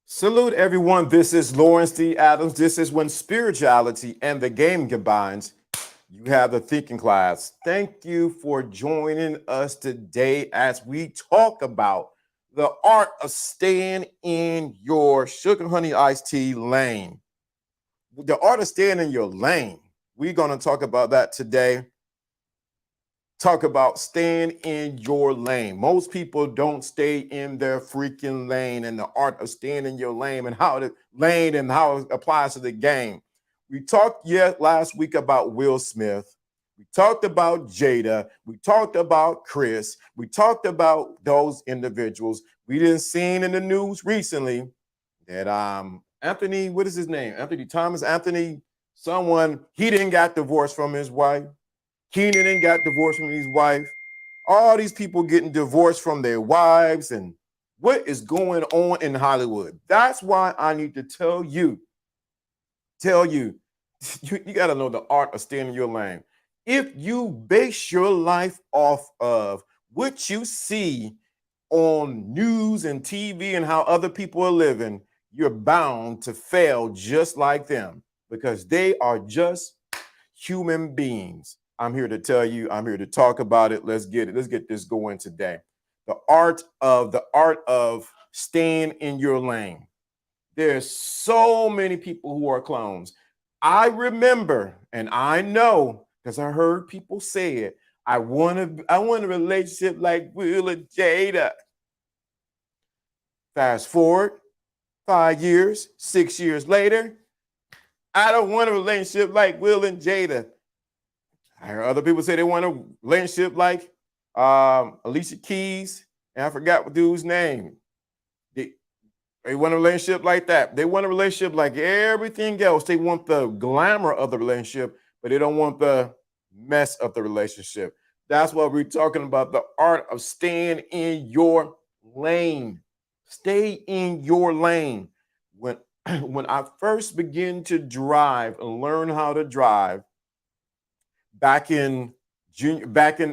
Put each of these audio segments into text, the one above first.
Salute everyone. This is Lawrence D. Adams. This is when spirituality and the game combines. You have the thinking class. Thank you for joining us today as we talk about the art of staying in your sugar honey iced tea lane. The art of staying in your lane. We're going to talk about that today. Talk about staying in your lane. Most people don't stay in their freaking lane, and the art of staying in your lane and how it applies to the game. We talked yet last week about Will Smith. We talked about Jada. We talked about Chris. We talked about those individuals. We didn't see in the news recently that Anthony, what is his name? Anthony Thomas, Anthony, someone, he didn't got divorced from his wife. Keenan didn't got divorced from his wife. All these people getting divorced from their wives, and what is going on in Hollywood? That's why I need to tell you, you got to know the art of staying in your lane. If you base your life off of what you see on news and TV and how other people are living, you're bound to fail just like them because they are just human beings. I'm here to tell you, I'm here to talk about it. Let's get it. Let's get this going today. The art of staying in your lane. There's so many people who are clones. I remember and I know because I heard people say it. I want a relationship like Will and Jada. Fast forward 5 years, 6 years later, I don't want a relationship like Will and Jada. I heard other people say they want a relationship like Alicia Keys, and I forgot what dude's name. They want a relationship like that. They want a relationship like everything else. They want the glamour of the relationship, but they don't want the mess of the relationship. That's what we're talking about, the art of staying in your lane. Stay in your lane. When when I first began to drive and learn how to drive, back in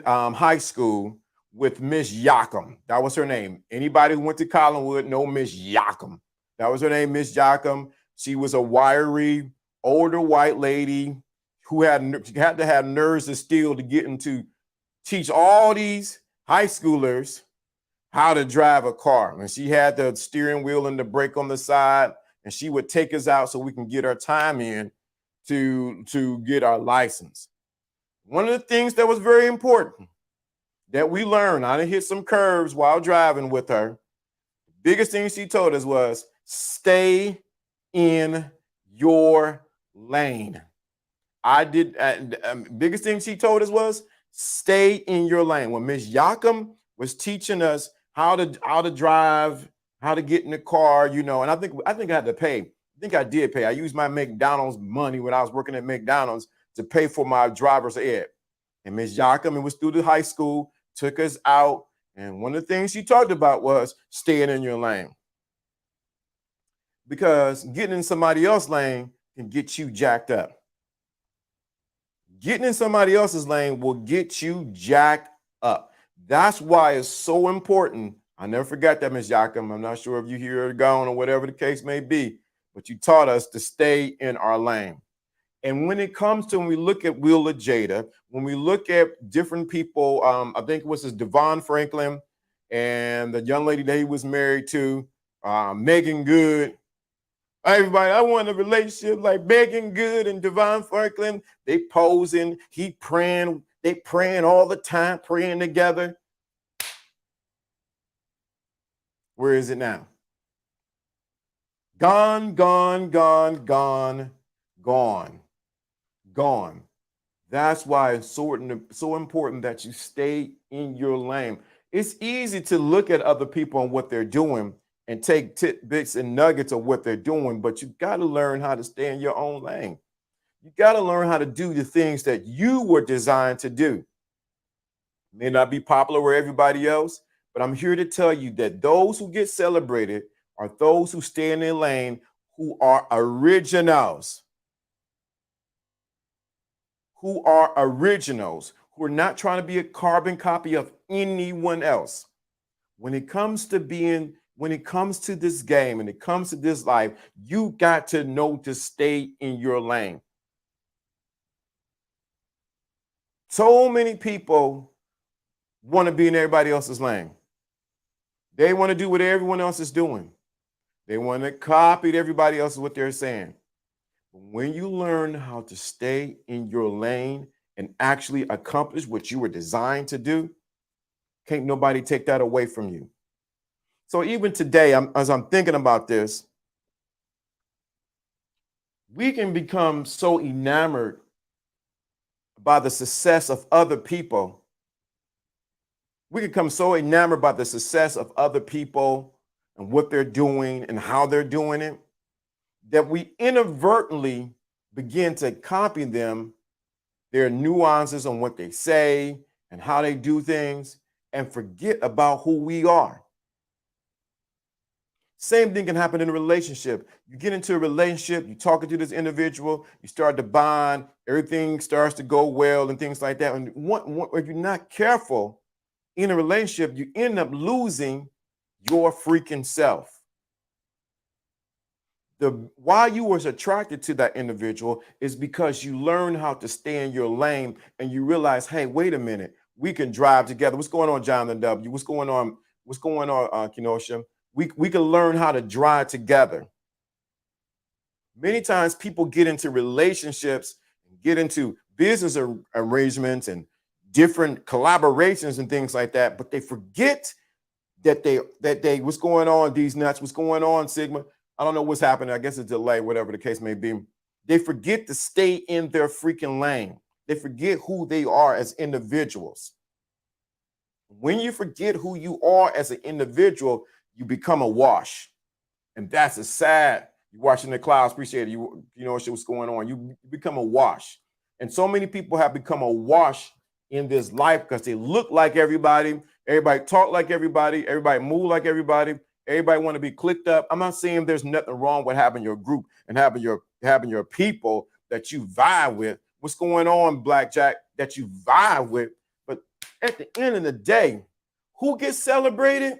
high school with Miss Yakum. That was her name. Anybody who went to Collinwood know Miss Yakum. That was her name, Miss Yakum. She was a wiry, older white lady who had to have nerves of steel to get into teach all these high schoolers how to drive a car. And she had the steering wheel and the brake on the side, and she would take us out so we can get our time in to get our license. One of the things that was very important that we learned, I done hit some curves while driving with her. The biggest thing she told us was stay in your lane. Biggest thing she told us was stay in your lane. When Miss Yakum was teaching us how to drive, how to get in the car, and I think I had to pay. I think I did pay. I used my McDonald's money when I was working at McDonald's to pay for my driver's ed. And Miss Yakum, it was through the high school, took us out. And one of the things she talked about was staying in your lane. Because getting in somebody else's lane can get you jacked up. Getting in somebody else's lane will get you jacked up. That's why it's so important. I never forgot that, Miss Yakum. I'm not sure if you hear or gone or whatever the case may be, but you taught us to stay in our lane. And when it comes to when we look at Will or Jada, when we look at different people, I think it was this Devon Franklin and the young lady that he was married to, Megan Good. Everybody, I want a relationship like Megan Good and Devon Franklin. They posing, he praying, they praying all the time, praying together. Where is it now? Gone, gone, gone, gone, gone. Gone. That's why it's so important that you stay in your lane. It's easy to look at other people and what they're doing and take tidbits and nuggets of what they're doing, but you got to learn how to stay in your own lane. You got to learn how to do the things that you were designed to do. May not be popular with everybody else, but I'm here to tell you that those who get celebrated are those who stay in their lane, who are originals. Who are originals, who are not trying to be a carbon copy of anyone else. When it comes to being when it comes to this game and it comes to this life, you got to know to stay in your lane. So many people want to be in everybody else's lane. They want to do what everyone else is doing. They want to copy everybody else what they're saying. But when you learn how to stay in your lane and actually accomplish what you were designed to do, can't nobody take that away from you. So even today, as I'm thinking about this, we can become so enamored by the success of other people. We can become so enamored by the success of other people and what they're doing and how they're doing it that we inadvertently begin to copy them, their nuances on what they say and how they do things, and forget about who we are. Same thing can happen in a relationship. You get into a relationship, you're talking to this individual, you start to bond, everything starts to go well and things like that. And if you're not careful in a relationship, you end up losing your freaking self. Why you was attracted to that individual is because you learn how to stay in your lane and you realize, hey, wait a minute, we can drive together. What's going on, Jonathan W? What's going on, Kenosha? We can learn how to drive together. Many times people get into relationships, get into business arrangements and different collaborations and things like that, but they forget that they what's going on, these nuts, what's going on, Sigma. I don't know what's happening. I guess it's a delay, whatever the case may be. They forget to stay in their freaking lane. They forget who they are as individuals. When you forget who you are as an individual, you become a wash. And that's a sad. You're watching the clouds, appreciate it. You know what's going on. You become a wash. And so many people have become a wash in this life because they look like everybody talk like everybody move like everybody want to be clicked up. I'm not saying there's nothing wrong with having your group and having your people that you vibe with. What's going on, Blackjack, that you vibe with. But at the end of the day, who gets celebrated?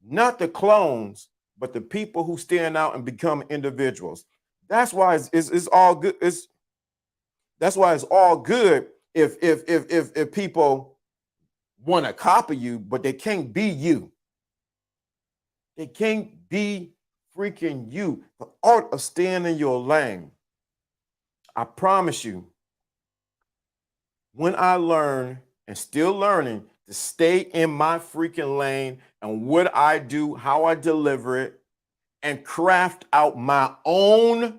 Not the clones, but the people who stand out and become individuals. That's why it's all good. That's why it's all good if people want to copy you, but they can't be you. They can't be freaking you. The art of staying in your lane. I promise you, when I learn and still learning to stay in my freaking lane and what I do, how I deliver it, and craft out my own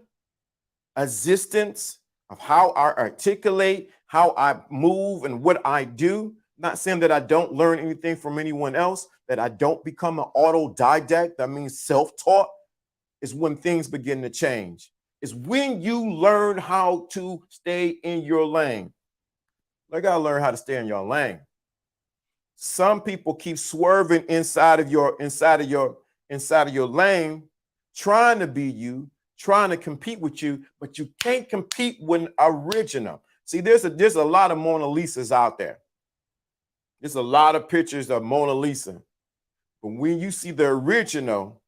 existence of how I articulate, how I move, and what I do. Not saying that I don't learn anything from anyone else, that I don't become an autodidact, that means self-taught, is when things begin to change. It's when you learn how to stay in your lane. I gotta learn how to stay in your lane. Some people keep swerving inside of your lane, trying to be you, trying to compete with you, but you can't compete with original. See, there's a lot of Mona Lisas out there. There's a lot of pictures of Mona Lisa. But when you see the original,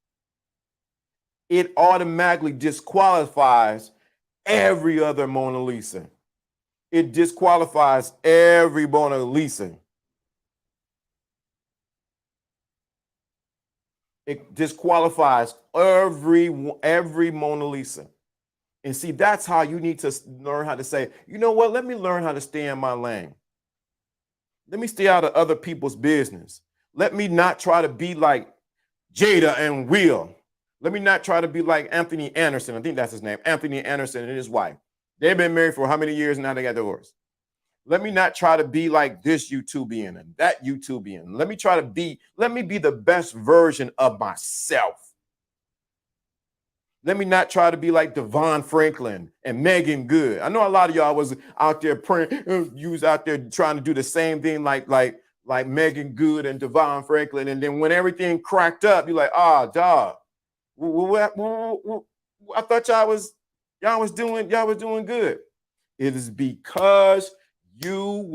it automatically disqualifies every other Mona Lisa. It disqualifies every Mona Lisa. It disqualifies every Mona Lisa. And see, that's how you need to learn how to say, you know what, let me learn how to stay in my lane. Let me stay out of other people's business. Let me not try to be like Jada and Will. Let me not try to be like Anthony Anderson. I think that's his name, Anthony Anderson and his wife. They've been married for how many years and now they got divorced? Let me not try to be like this YouTubian and that YouTubian. Let me be the best version of myself. Let me not try to be like Devon Franklin and Megan Good. I know a lot of y'all was out there praying, you was out there trying to do the same thing like Megan Good and Devon Franklin. And then when everything cracked up, you're like, dog, I thought y'all was doing good. It is because you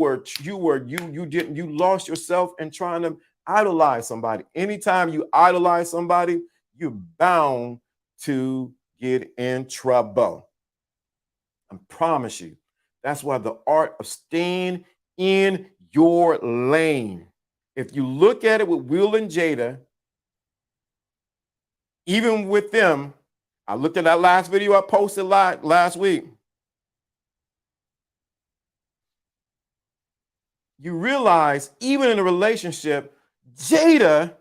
lost yourself in trying to idolize somebody. Anytime you idolize somebody, you're bound to get in trouble. I promise you. That's why the art of staying in your lane. If you look at it with Will and Jada, even with them, I looked at that last video I posted last week. You realize even in a relationship, Jada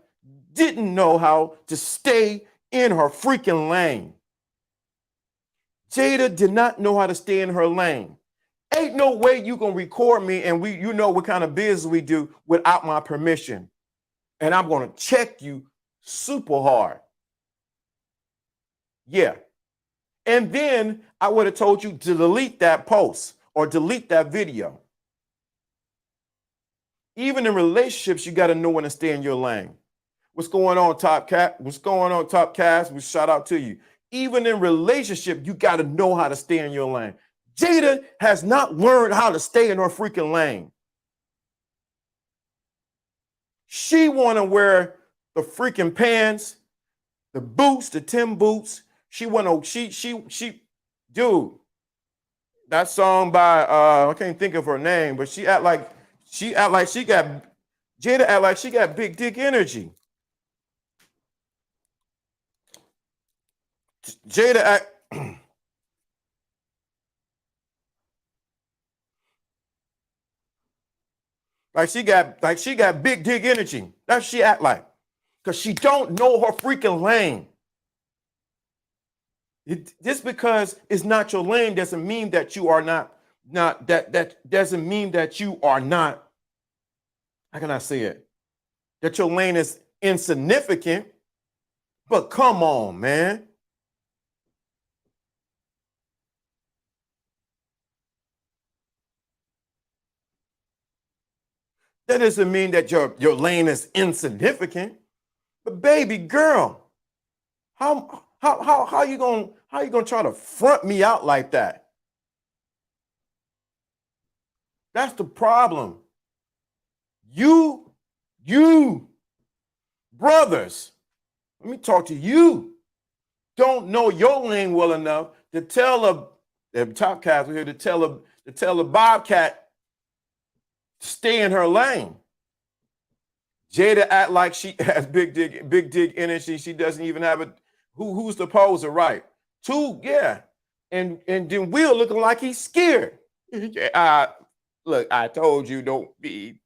didn't know how to stay in her freaking lane. Jada did not know how to stay in her lane. Ain't no way you gonna record me and you know what kind of business we do without my permission. And I'm gonna check you super hard. Yeah. And then I would have told you to delete that post or delete that video. Even in relationships, you got to know when to stay in your lane. What's going on, Top Cat? What's going on, Top Cast? We shout out to you. Even in relationship, you got to know how to stay in your lane. Jada has not learned how to stay in her freaking lane. She want to wear the freaking pants, the boots, the Tim boots. She want to, dude, that song by, I can't think of her name, but Jada act like she got big dick energy. Jada act like she got big dick energy. That's what she act like. Because she don't know her freaking lane. Just because it's not your lane doesn't mean that you are not that doesn't mean that you are not, how can I say it? That your lane is insignificant. But come on, man. That doesn't mean that your lane is insignificant. But baby girl, how you gonna try to front me out like that? That's the problem. You brothers, let me talk to you. Don't know your lane well enough to tell the Top Cats are here to tell a Bobcat to stay in her lane. Jada act like she has big dig energy. She doesn't even have a who's the poser, right? Two, yeah. And then Will looking like he's scared. Look, I told you don't be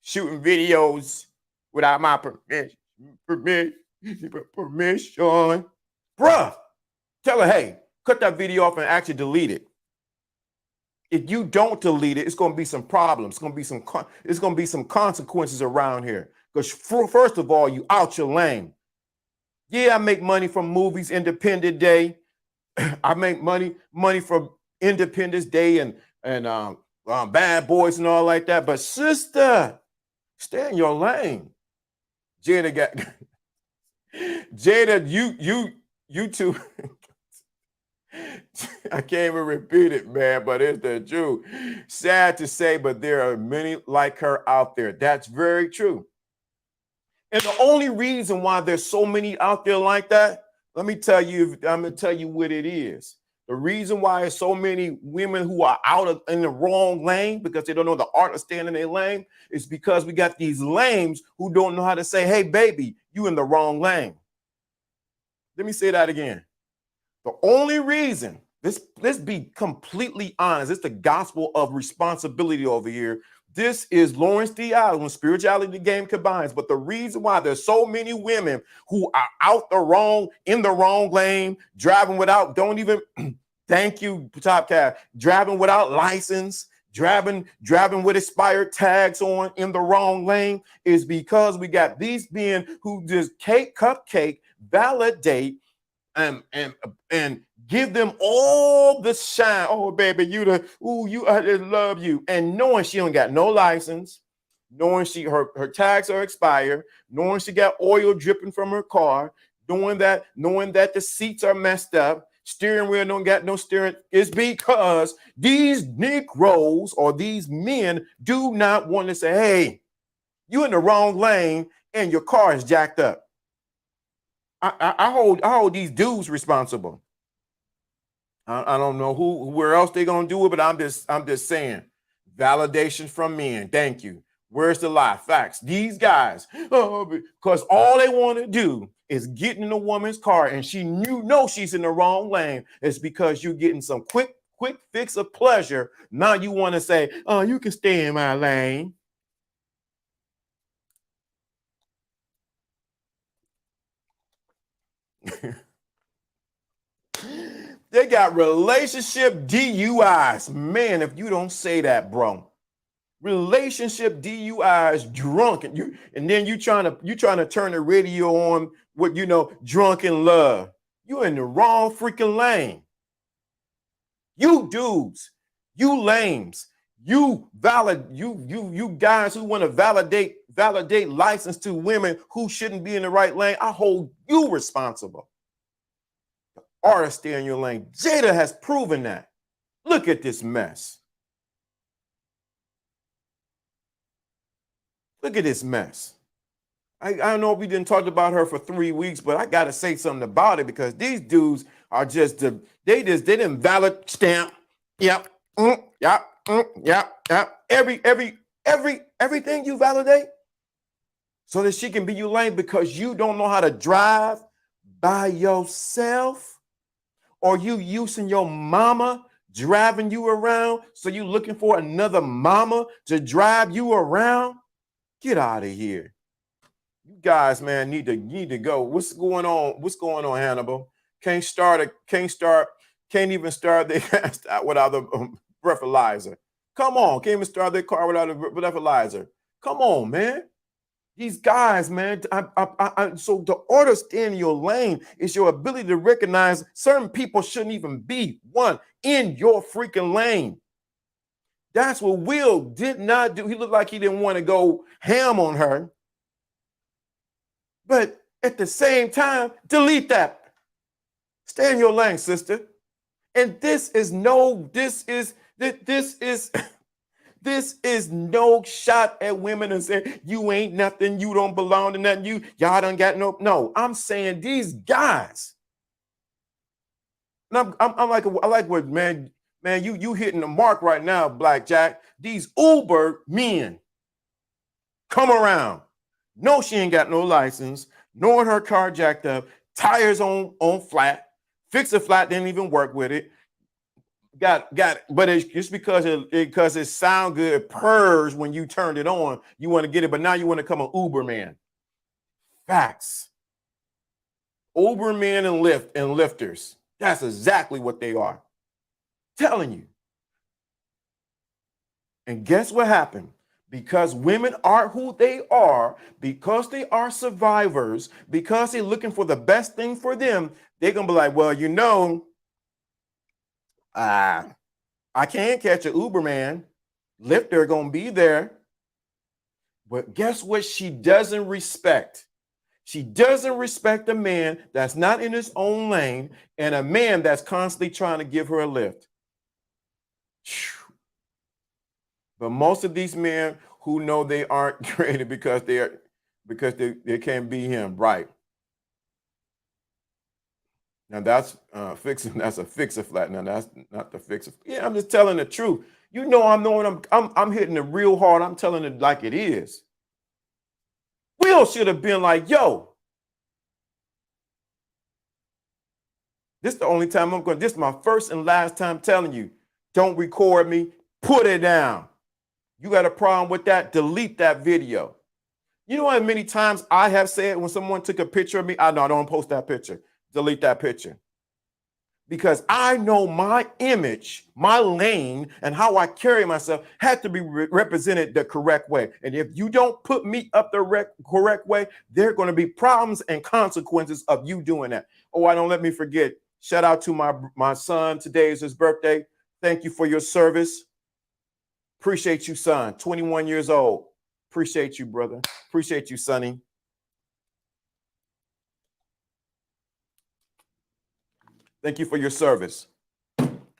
shooting videos without my permission. Bruh, tell her, hey, cut that video off and actually delete it. If you don't delete it, it's going to be some problems. It's going to be some consequences around here. Because first of all, you out your lane. Yeah, I make money from movies, Independent Day. I make money from Independence Day and Bad Boys and all like that. But sister, stay in your lane. Jada, you two. I can't even repeat it, man, but it's the truth. Sad to say, but there are many like her out there. That's very true. And the only reason why there's so many out there like that, I'm going to tell you what it is. The reason why there's so many women who are in the wrong lane because they don't know the art of staying in their lane is because we got these lames who don't know how to say, hey, baby, you in the wrong lane. Let me say that again. The only reason, let's be completely honest, it's the gospel of responsibility over here. This is Lawrence D. Allen when spirituality the game combines. But the reason why there's so many women who are in the wrong lane, driving without, don't even, thank you, Top Cat, driving without license, driving with expired tags on in the wrong lane is because we got these men who just cupcake, validate, and give them all the shine. Oh, baby, I just love you. And knowing she don't got no license, knowing her tags are expired, knowing she got oil dripping from her car, knowing that the seats are messed up, steering wheel don't got no steering, is because these Negroes or these men do not want to say, hey, You in the wrong lane and your car is jacked up. I hold these dudes responsible. I don't know where else they're gonna do it, but I'm just saying. Validation from men. Thank you. Where's the lie? Facts. These guys, oh, because all they want to do is get in a woman's car, and she's in the wrong lane. It's because you're getting some quick fix of pleasure. Now you want to say, oh, you can stay in my lane. They got relationship DUIs. Man, if you don't say that, bro. Relationship DUIs, drunk, and then you trying to turn the radio on with drunk in love. You in the wrong freaking lane. You dudes, you lames, you guys who want to validate license to women who shouldn't be in the right lane. I hold you responsible. Artists stay in your lane. Jada has proven that. Look at this mess. Look at this mess. I know we didn't talk about her for 3 weeks, but I got to say something about it because these dudes are they didn't valid stamp. Yep. Yep. Yep. Everything you validate so that she can be your lane because you don't know how to drive by yourself. Or you using your mama driving you around, so you looking for another mama to drive you around? Get out of here. You guys, man, need to go. What's going on? What's going on, Hannibal? Can't even start their without a breathalyzer. Come on, can't even start their car without a breathalyzer. Come on, man. These guys, man, so the order stay in your lane is your ability to recognize certain people shouldn't even be in your freaking lane. That's what Will did not do. He looked like he didn't want to go ham on her. But at the same time, delete that. Stay in your lane, sister. And this is no shot at women and saying you ain't nothing, you don't belong to nothing, y'all done got no. I'm saying these guys. And I like what man, you hitting the mark right now, Blackjack. These Uber men come around. No, she ain't got no license, knowing her car jacked up, tires on flat, fix a flat, didn't even work with it. Got it, but it's just because it sound good, it purrs when you turned it on. You want to get it, but now you want to come an Uber man. Facts. Uber men and lifters. That's exactly what they are. Telling you. And guess what happened? Because women are who they are, because they are survivors, because they're looking for the best thing for them, they're gonna be like, well, I can't catch an Uber man. Lifter gonna be there. But guess what she doesn't respect? She doesn't respect a man that's not in his own lane and a man that's constantly trying to give her a lift. But most of these men who know they aren't created because they can't be him, right? Now that's fixing. That's a fix a flat. Now that's not the fix. Yeah, I'm just telling the truth. I'm hitting it real hard. I'm telling it like it is. Will should have been like, yo, this is the only time I'm going. This is my first and last time telling you, don't record me. Put it down. You got a problem with that? Delete that video. You know how many times I have said when someone took a picture of me, I don't post that picture. Delete that picture. Because I know my image, my lane, and how I carry myself had to be represented the correct way. And if you don't put me up the correct way, there are going to be problems and consequences of you doing that. Oh, let me forget. Shout out to my son. Today is his birthday. Thank you for your service. Appreciate you, son. 21 years old. Appreciate you, brother. Appreciate you, sonny. Thank you for your service.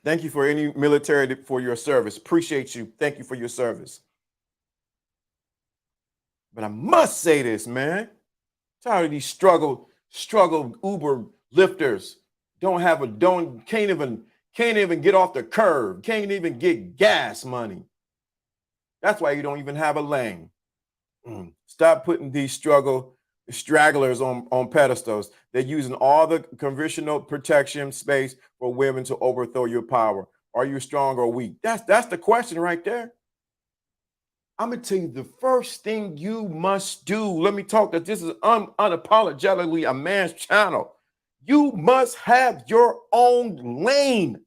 Thank you for any military for your service. Appreciate you. Thank you for your service. But I must say this, man. Tired of these struggle Uber lifters. Can't even get off the curb. Can't even get gas money. That's why you don't even have a lane. Stop putting these stragglers on pedestals. They're using all the conventional protection space for women to overthrow your power. Are you strong or weak? That's the question right there. I'm gonna tell you the first thing you must do. Let me talk that this is unapologetically a man's channel. You must have your own lane.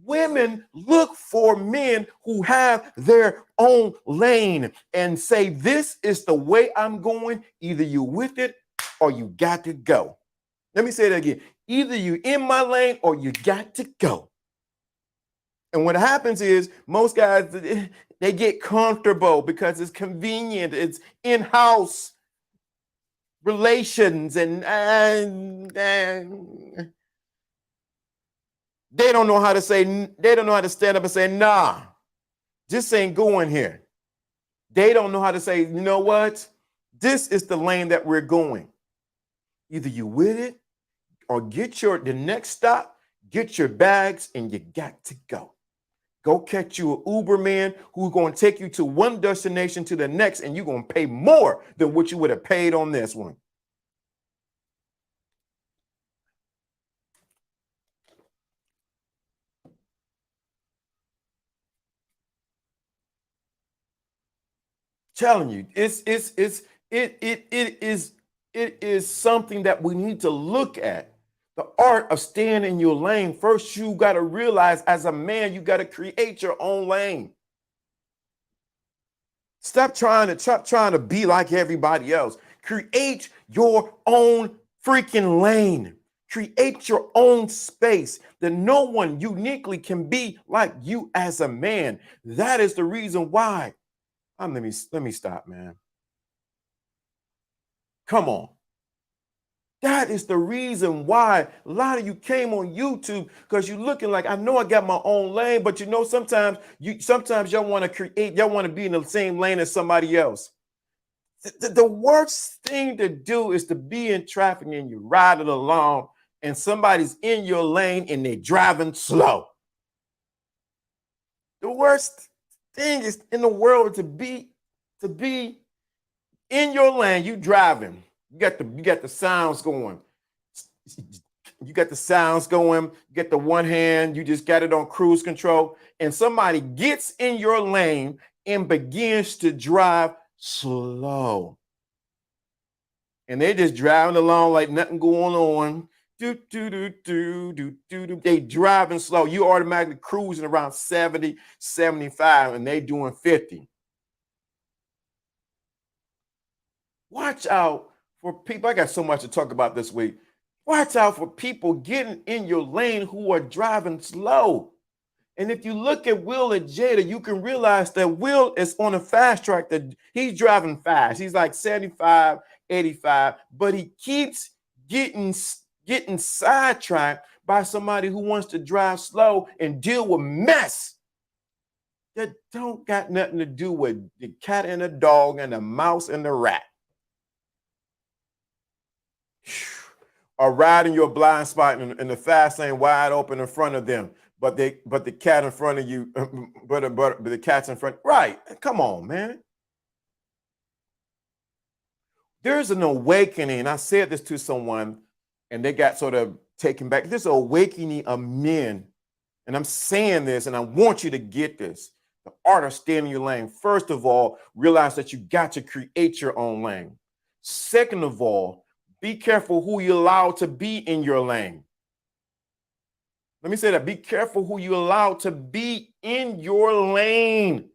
Women look for men who have their own lane and say, this is the way I'm going. Either you with it or you got to go. Let me say that again. Either you in my lane or you got to go. And what happens is most guys, they get comfortable because it's convenient. It's in-house relations and they don't know how to stand up and say, nah, this ain't going here. They don't know how to say, you know what? This is the lane that we're going. Either you with it or the next stop, get your bags and you got to go. Go catch you an Uber man who's going to take you to one destination to the next, and you're going to pay more than what you would have paid on this one. Telling you, it is something that we need to look at. The art of staying in your lane. First, you got to realize as a man, you got to create your own lane. Stop trying to be like everybody else. Create your own freaking lane. Create your own space that no one uniquely can be like you as a man. That is the reason why. Let me stop, man. Come on. That is the reason why a lot of you came on YouTube, because you're looking like, I know I got my own lane, but you know, sometimes y'all want to be in the same lane as somebody else. The worst thing to do is to be in traffic and you're riding along and somebody's in your lane and they're driving slow. The worst thing is in the world to be in your lane, you driving. You got the sounds going. You got the sounds going. You get the one hand, you just got it on cruise control, and somebody gets in your lane and begins to drive slow. And they just driving along like nothing going on. They driving slow. You automatically cruising around 70, 75, and they doing 50. Watch out for people. I got so much to talk about this week. Watch out for people getting in your lane who are driving slow. And if you look at Will and Jada, you can realize that Will is on a fast track, that he's driving fast. He's like 75, 85, but he keeps getting sidetracked by somebody who wants to drive slow and deal with mess that don't got nothing to do with the cat and the dog and the mouse and the rat. Or riding your blind spot in the fast lane wide open in front of them, but the cat in front of you, but the cat's in front. Right? Come on, man. There's an awakening. I said this to someone, and they got sort of taken back. There's an awakening of men, and I'm saying this, and I want you to get this. The art of staying in your lane. First of all, realize that you got to create your own lane. Second of all, be careful who you allow to be in your lane. Let me say that. Be careful who you allow to be in your lane.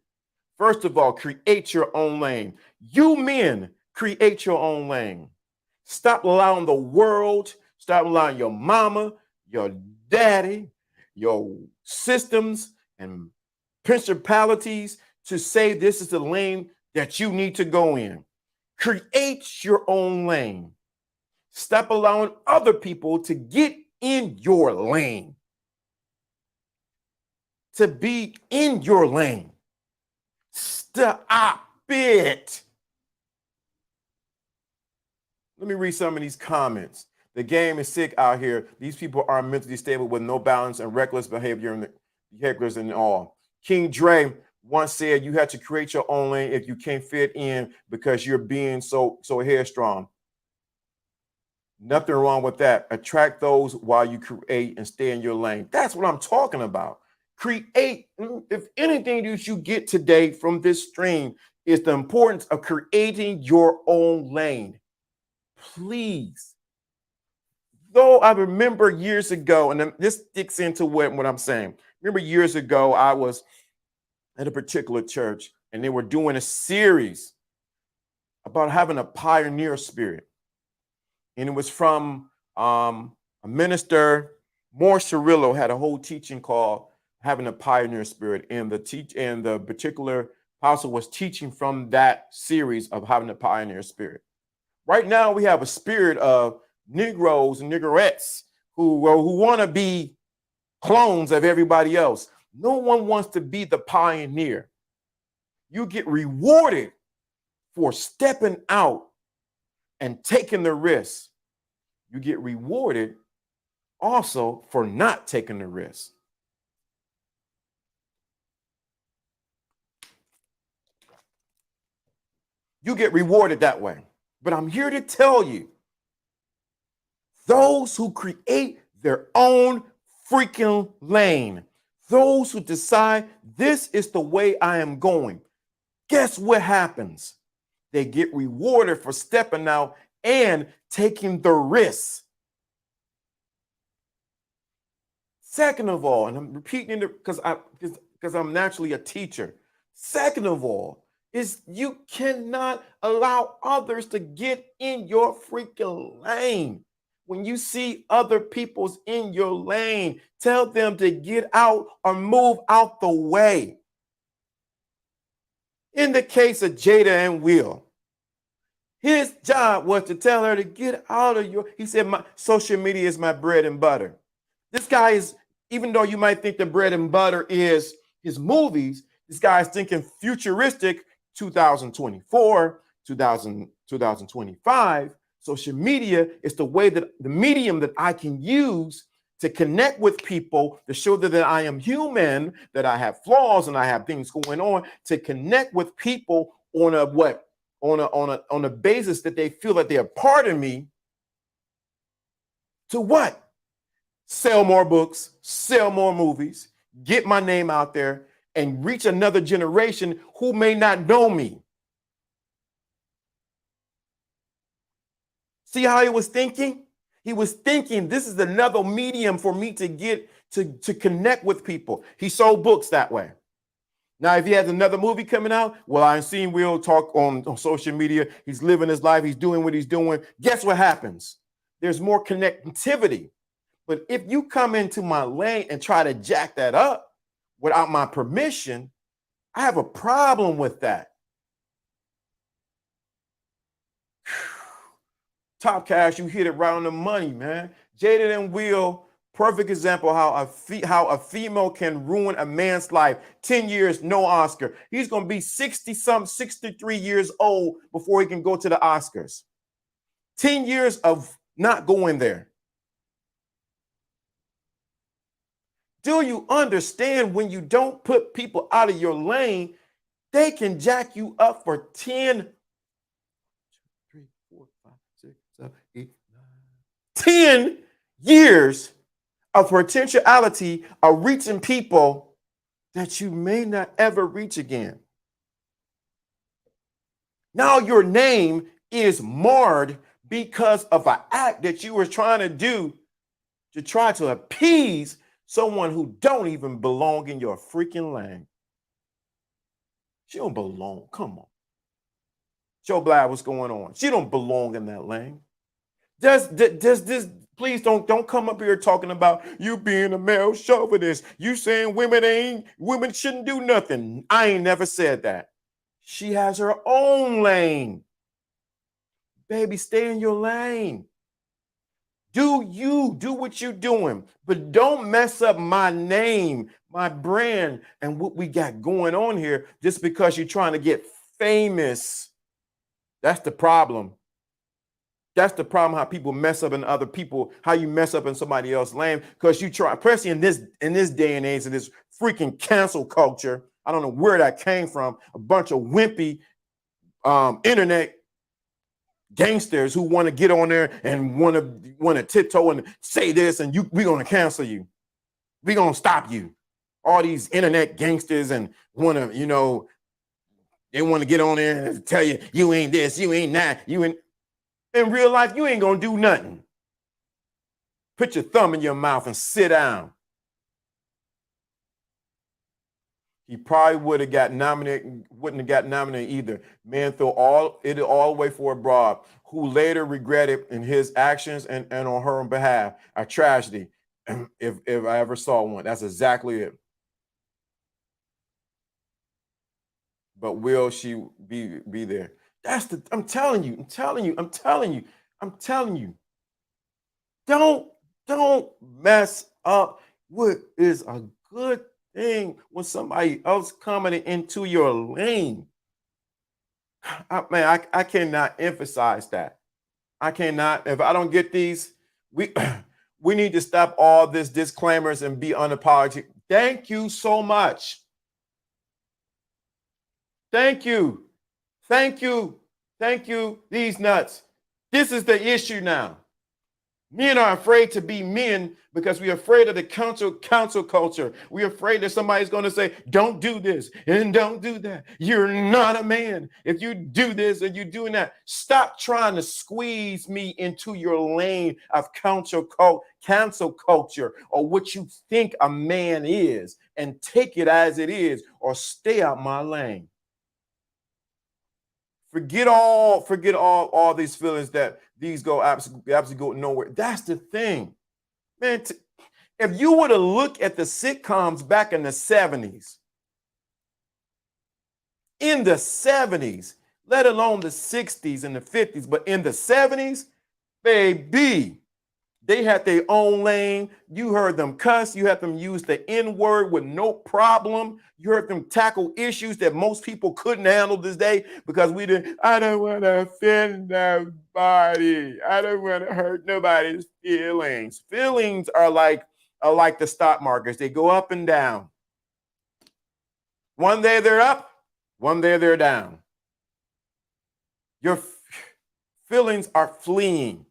First of all, create your own lane. You men, create your own lane. Stop allowing the world, stop allowing your mama, your daddy, your systems and principalities to say this is the lane that you need to go in. Create your own lane. Stop allowing other people to get in your lane. To be in your lane. Stop it. Let me read some of these comments. The game is sick out here. These people are mentally stable with no balance and reckless behaviors and all. King Dre once said you have to create your own lane if you can't fit in because you're being so headstrong. Nothing wrong with that. Attract those while you create and stay in your lane. That's what I'm talking about. Create. If anything that you get today from this stream is the importance of creating your own lane. Please. Though I remember years ago, and this sticks into what I'm saying. Remember years ago, I was at a particular church and they were doing a series about having a pioneer spirit. And it was from a minister, Morris Cirillo, had a whole teaching called having a pioneer spirit. And the particular apostle was teaching from that series of having a pioneer spirit. Right now, we have a spirit of Negroes and Negroettes who want to be clones of everybody else. No one wants to be the pioneer. You get rewarded for stepping out and taking the risk. You get rewarded also for not taking the risk. You get rewarded that way. But I'm here to tell you, those who create their own freaking lane, those who decide this is the way I am going, guess what happens? They get rewarded for stepping out and taking the risk. Second of all, and I'm repeating it because I'm naturally a teacher. Second of all, is you cannot allow others to get in your freaking lane. When you see other people's in your lane, tell them to get out or move out the way. In the case of Jada and Will, his job was to tell her to get out of he said, my social media is my bread and butter. This guy is, even though you might think the bread and butter is his movies, this guy is thinking futuristic 2024, 2025. Social media is the medium that I can use to connect with people, to show that I am human, that I have flaws and I have things going on, to connect with people on a basis that they feel that they're part of me. To what? Sell more books, sell more movies, get my name out there, and reach another generation who may not know me. See how he was thinking? He was thinking this is another medium for me to get to connect with people. He sold books that way. Now, if he has another movie coming out, well, I've seen Will talk on social media. He's living his life. He's doing what he's doing. Guess what happens? There's more connectivity. But if you come into my lane and try to jack that up without my permission, I have a problem with that. Top Cash, you hit it right on the money, man. Jada and Will, perfect example how a female can ruin a man's life. 10 years, no Oscar. He's going to be 63 years old before he can go to the Oscars. 10 years of not going there. Do you understand when you don't put people out of your lane, they can jack you up for 10 years of potentiality of reaching people that you may not ever reach again. Now your name is marred because of an act that you were trying to do to try to appease someone who don't even belong in your freaking lane. She don't belong. Come on. Joe Black, what's going on? She don't belong in that lane. Does this, please don't come up here talking about you being a male chauvinist. You saying women shouldn't do nothing. I ain't never said that. She has her own lane. Baby, stay in your lane. Do what you're doing, but don't mess up my name, my brand, and what we got going on here just because you're trying to get famous. That's the problem. That's the problem, how people mess up in other people, how you mess up in somebody else's lane, because you try, especially in this day and age, in this freaking cancel culture. I don't know where that came from. A bunch of wimpy internet gangsters who want to get on there and want to tiptoe and say this, and we're gonna cancel you. We're gonna stop you. All these internet gangsters and want to, they want to get on there and tell you, you ain't this, you ain't that, you ain't. In real life, you ain't gonna do nothing. Put your thumb in your mouth and sit down. He probably wouldn't have got nominated either. Man threw all the way for a broad who later regretted in his actions and on her behalf. A tragedy, if I ever saw one. That's exactly it. But will she be there? I'm telling you. Don't mess up what is a good thing when somebody else coming into your lane. I cannot emphasize that. I cannot. If I don't get these, we need to stop all this disclaimers and be unapologetic. Thank you so much. Thank you. These nuts. This is the issue now. Men are afraid to be men because we're afraid of the council culture. We're afraid that somebody's going to say, don't do this and don't do that. You're not a man if you do this and you're doing that. Stop trying to squeeze me into your lane of cancel culture or what you think a man is, and take it as it is, or stay out my lane. Forget all these feelings that these go absolutely go nowhere. That's the thing, man. If you were to look at the sitcoms back in the 70s, let alone the 60s and the 50s, but in the 70s, baby, they had their own lane. You heard them cuss. You had them use the N-word with no problem. You heard them tackle issues that most people couldn't handle this day because I don't want to offend nobody. I don't want to hurt nobody's feelings. Feelings are like the stock markets. They go up and down. One day they're up, one day they're down. Your feelings are fleeing.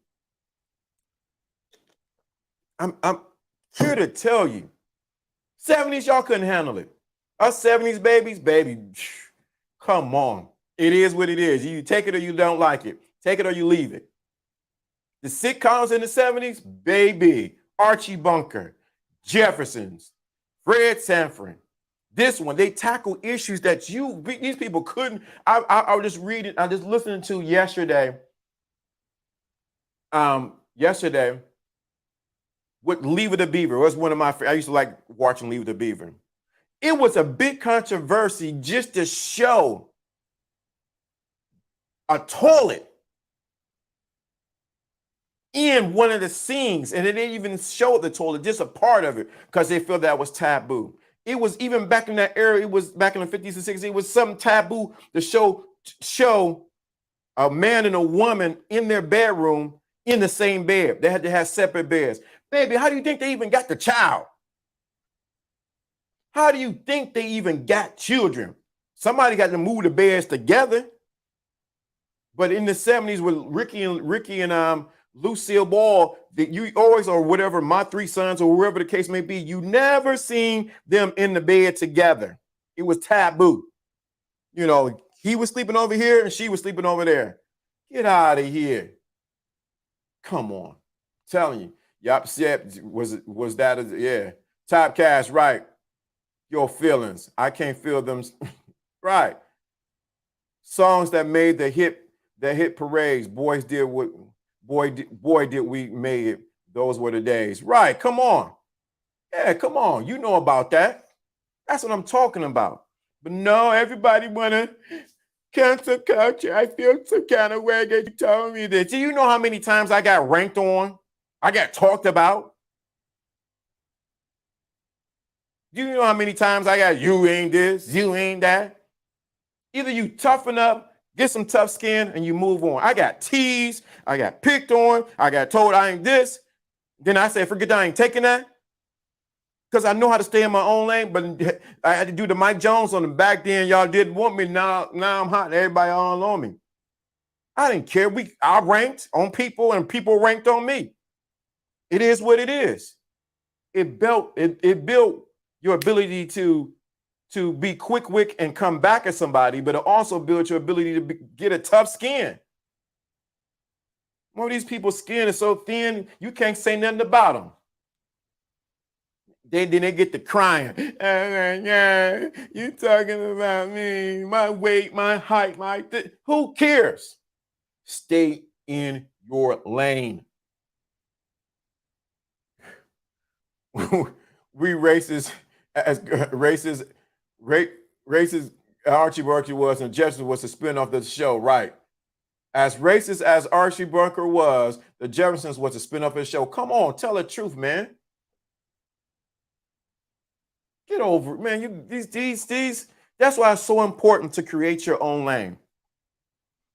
I'm here to tell you, 70s, y'all couldn't handle it. Us 70s babies, baby, come on. It is what it is. You take it or you don't like it. Take it or you leave it. The sitcoms in the 70s, baby, Archie Bunker, Jeffersons, Fred Sanford. This one, they tackle issues that these people couldn't. I was just reading, I just listening to yesterday. With Leave It to Beaver. It was one of my I used to like watching Leave It to Beaver. It was a big controversy just to show a toilet in one of the scenes, and it didn't even show the toilet, just a part of it, because they felt that was taboo. It was even back in that era, it was back in the 50s and 60s, it was something taboo to show a man and a woman in their bedroom in the same bed. They had to have separate beds. Baby, how do you think they even got the child? How do you think they even got children? Somebody got to move the beds together. But in the 70s with Ricky and Lucille Ball, that you always, or whatever, My Three Sons, or wherever the case may be, you never seen them in the bed together. It was taboo. He was sleeping over here and she was sleeping over there. Get out of here. Come on. I'm telling you. Yup, was that yeah. Top Cash, right. Your feelings. I can't feel them. Right. Songs that made the hit parades. Boy did we made it. Those were the days. Right. Come on. Yeah, come on. You know about that. That's what I'm talking about. But no, everybody wanna cancel culture. I feel some kind of way that you told me that. Do you know how many times I got ranked on? I got talked about. Do you know how many times I got, you ain't this, you ain't that? Either you toughen up, get some tough skin, and you move on. I got teased, I got picked on, I got told I ain't this. Then I said, forget that, I ain't taking that. Because I know how to stay in my own lane, but I had to do the Mike Jones on the back then. Y'all didn't want me. Now I'm hot. Everybody all on me. I didn't care. I ranked on people and people ranked on me. It is what it is. It built your ability to be quick and come back at somebody, but it also built your ability to get a tough skin. More of these people's skin is so thin, you can't say nothing about them. Then they get to crying. Yeah, you talking about me, my weight, my height, who cares? Stay in your lane. We racist Archie Bunker was, and Jefferson was a spinoff of the show, right? As racist as Archie Bunker was, the Jeffersons was a spinoff of the show. Come on, tell the truth, man. Get over it, man. These. That's why it's so important to create your own lane.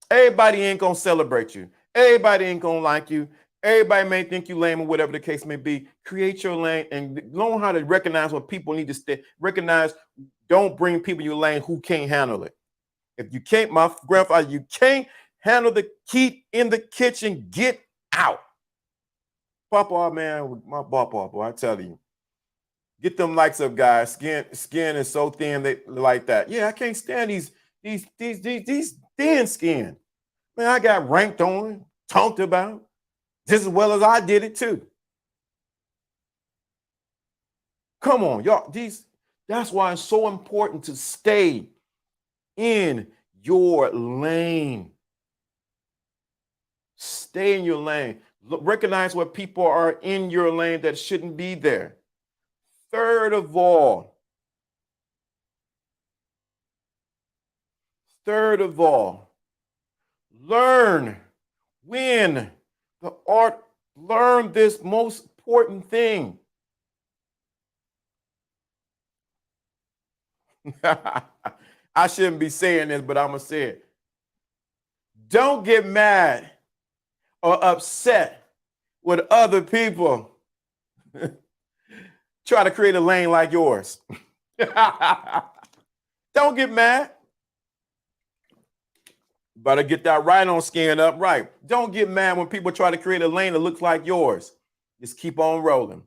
Everybody ain't gonna celebrate you. Everybody ain't gonna like you. Everybody may think you lame or whatever the case may be. Create your lane and learn how to recognize what people need to recognize. Don't bring people in your lane who can't handle it. If you can't, my grandfather, you can't handle the heat in the kitchen, get out. Papa, man, my papa, I tell you. Get them likes up, guys. Skin is so thin they like that. Yeah, I can't stand these thin skin. Man, I got ranked on, talked about, just as well as I did it too. Come on, y'all. That's why it's so important to stay in your lane. Stay in your lane. Recognize what people are in your lane that shouldn't be there. Third of all, learn when the art, learn this most important thing. I shouldn't be saying this, but I'm going to say it. Don't get mad or upset with other people try to create a lane like yours. Don't get mad. Better get that right on skin up right. Don't get mad when people try to create a lane that looks like yours. Just keep on rolling.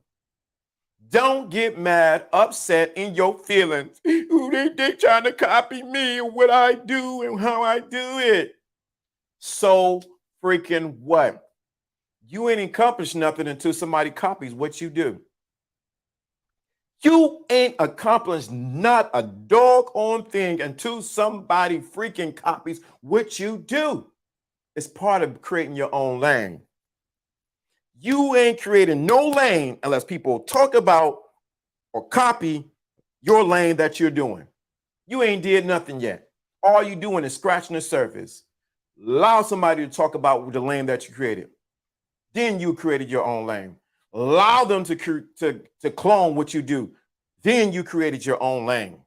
Don't get mad, upset in your feelings. Ooh, they trying to copy me and what I do and how I do it. So freaking what? You ain't accomplished nothing until somebody copies what you do. You ain't accomplished not a doggone thing until somebody freaking copies what you do. It's part of creating your own lane. You ain't creating no lane unless people talk about or copy your lane that you're doing. You ain't did nothing yet. All you doing is scratching the surface. Allow somebody to talk about the lane that you created. Then you created your own lane. Allow them to clone what you do. Then you created your own lane.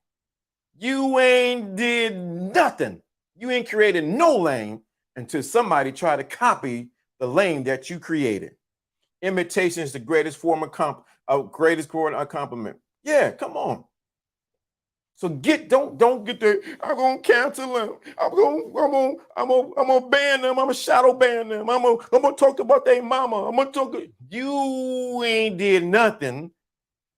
You ain't did nothing. You ain't created no lane until somebody tried to copy the lane that you created. Imitation is the greatest form of compliment. Yeah, come on. So don't get there. I'm gonna cancel them. I'm gonna ban them. I'm gonna shadow ban them. I'm gonna talk about their mama. I'm gonna talk. You ain't did nothing.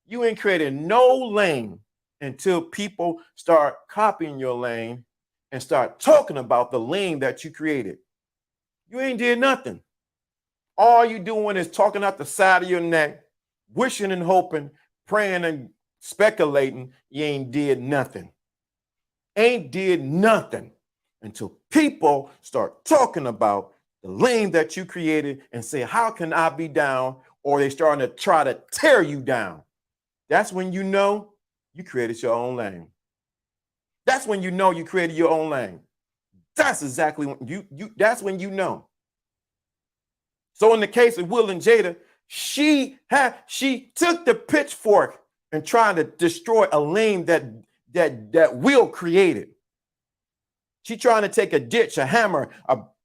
You ain't created no lane until people start copying your lane and start talking about the lane that you created. You ain't did nothing. All you doing is talking out the side of your neck, wishing and hoping, praying and speculating. You ain't did nothing. Ain't did nothing until people start talking about the lane that you created and say, how can I be down? Or they starting to try to tear you down. That's when you know you created your own lane. That's when you know you created your own lane. That's exactly when that's when you know. So in the case of Will and Jada, she took the pitchfork and tried to destroy a lane that Will created. She trying to take a ditch, a hammer,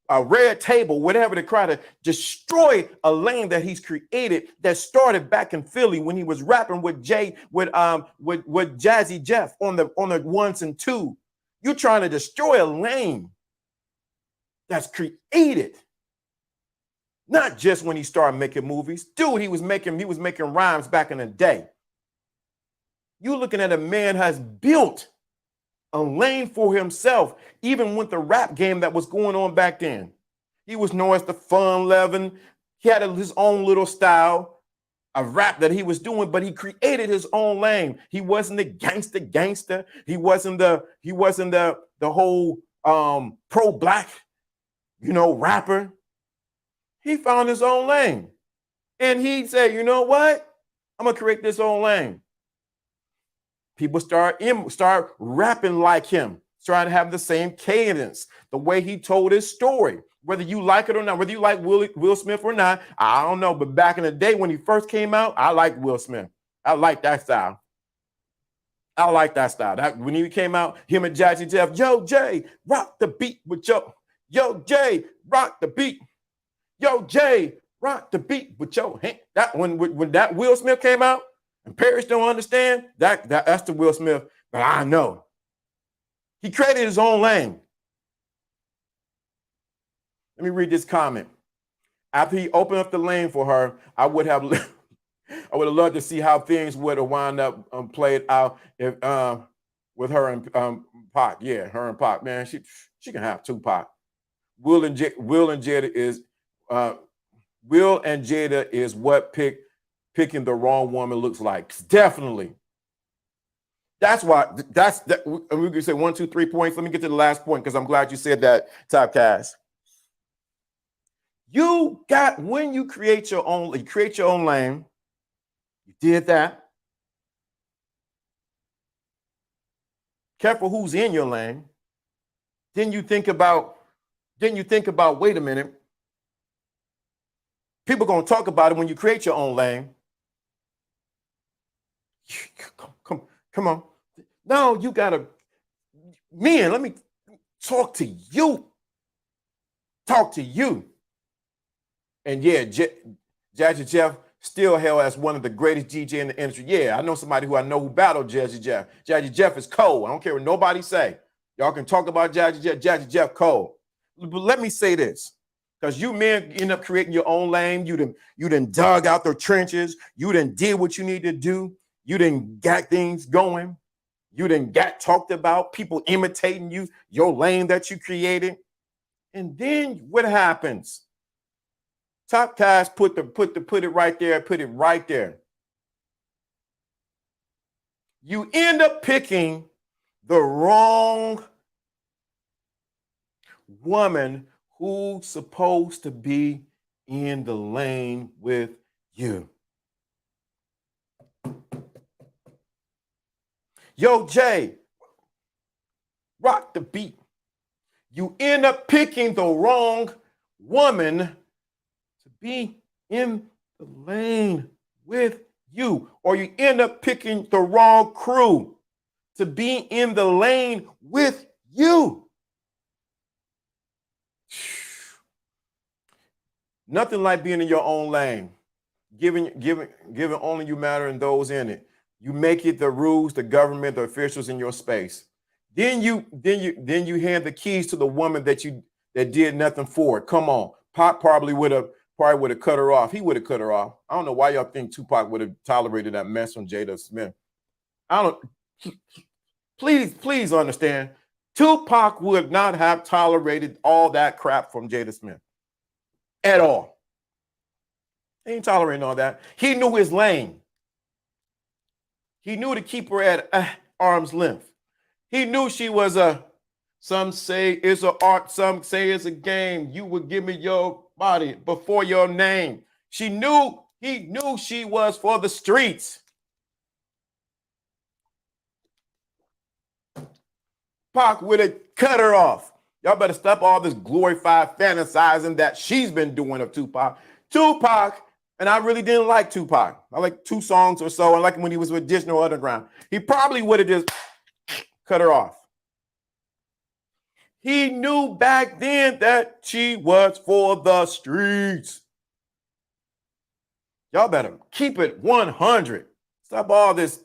a red table, whatever, to try to destroy a lane that he's created that started back in Philly when he was rapping with Jazzy Jeff on the ones and two. You're trying to destroy a lane that's created. Not just when he started making movies. Dude, he was making rhymes back in the day. You're looking at a man who has built a lane for himself, even with the rap game that was going on back then. He was known as the Fun Levin. He had his own little style of rap that he was doing, but he created his own lane. He wasn't the gangster. He wasn't the whole pro-black, rapper. He found his own lane. And he said, you know what? I'm going to create this own lane. People start rapping like him, trying to have the same cadence, the way he told his story, whether you like it or not, whether you like Will Smith or not, I don't know. But back in the day when he first came out, I liked Will Smith. I liked that style. When he came out, him and Jazzy Jeff, yo, Jay, rock the beat with yo, Jay, rock the beat. Yo, Jay, rock the beat with your hand. That when that Will Smith came out, and Paris don't understand, that's the Will Smith, but I know. He created his own lane. Let me read this comment. After he opened up the lane for her, I would have loved to see how things would have wound up played out if with her and Pac. Yeah, her and Pac. Man, she can have Tupac. Will and Jada is what picking the wrong woman looks like. Definitely. That's why. We can say 1, 2, 3 points. Let me get to the last point because I'm glad you said that, Topcast. When you create your own lane. You did that. Careful who's in your lane. Then you think about, wait a minute. People are going to talk about it when you create your own lane. Come on. No, you got to, men, let me talk to you. And yeah, Jazzy Jeff still held as one of the greatest DJ in the industry. Yeah, I know somebody who battled Jazzy Jeff. Jazzy Jeff is cold. I don't care what nobody say. Y'all can talk about Jazzy Jeff. Jazzy Jeff cold. But let me say this. Because you men end up creating your own lane. You done dug out the trenches. You done did what you need to do. You done got things going. You done got talked about. People imitating you, your lane that you created. And then what happens? Topcast put it right there. You end up picking the wrong woman who's supposed to be in the lane with you. Yo, Jay, rock the beat. You end up picking the wrong woman to be in the lane with you, or you end up picking the wrong crew to be in the lane with you. Nothing like being in your own lane, giving only you matter and those in it. You make it the rules, the government, the officials in your space. Then you hand the keys to the woman that did nothing for it. Come on, Pac probably would have cut her off. He would have cut her off. I don't know why y'all think Tupac would have tolerated that mess from Jada Smith. Please understand. Tupac would not have tolerated all that crap from Jada Smith at all. He ain't tolerating all that. He knew his lane. He knew to keep her at arm's length. He knew she was some say it's an art, some say it's a game. You would give me your body before your name. He knew she was for the streets. Pac would have cut her off. Y'all better stop all this glorified fantasizing that she's been doing of Tupac. And I really didn't like Tupac. I like 2 songs or so. I like him when he was with Digital Underground. He probably would have just cut her off. He knew back then that she was for the streets. Y'all better keep it 100. Stop all this.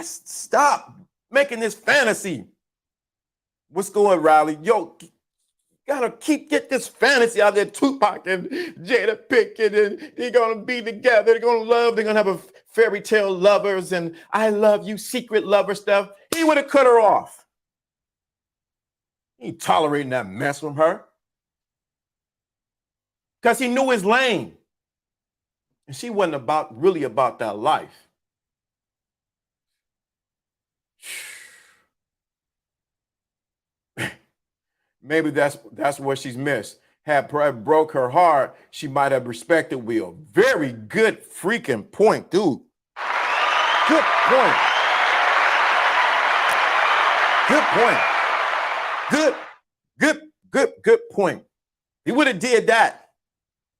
Stop making this fantasy. What's going, Riley? Yo, gotta get this fantasy out there. Tupac and Jada Pickett, and they're gonna be together. They're gonna love. They're gonna have a fairy tale lovers and I love you secret lover stuff. He would have cut her off. He ain't tolerating that mess from her because he knew his lane, and she wasn't really about that life. Maybe that's what she's missed. Had broke her heart, she might have respected Will. Very good freaking point, dude. Good point. Good point. He would have did that.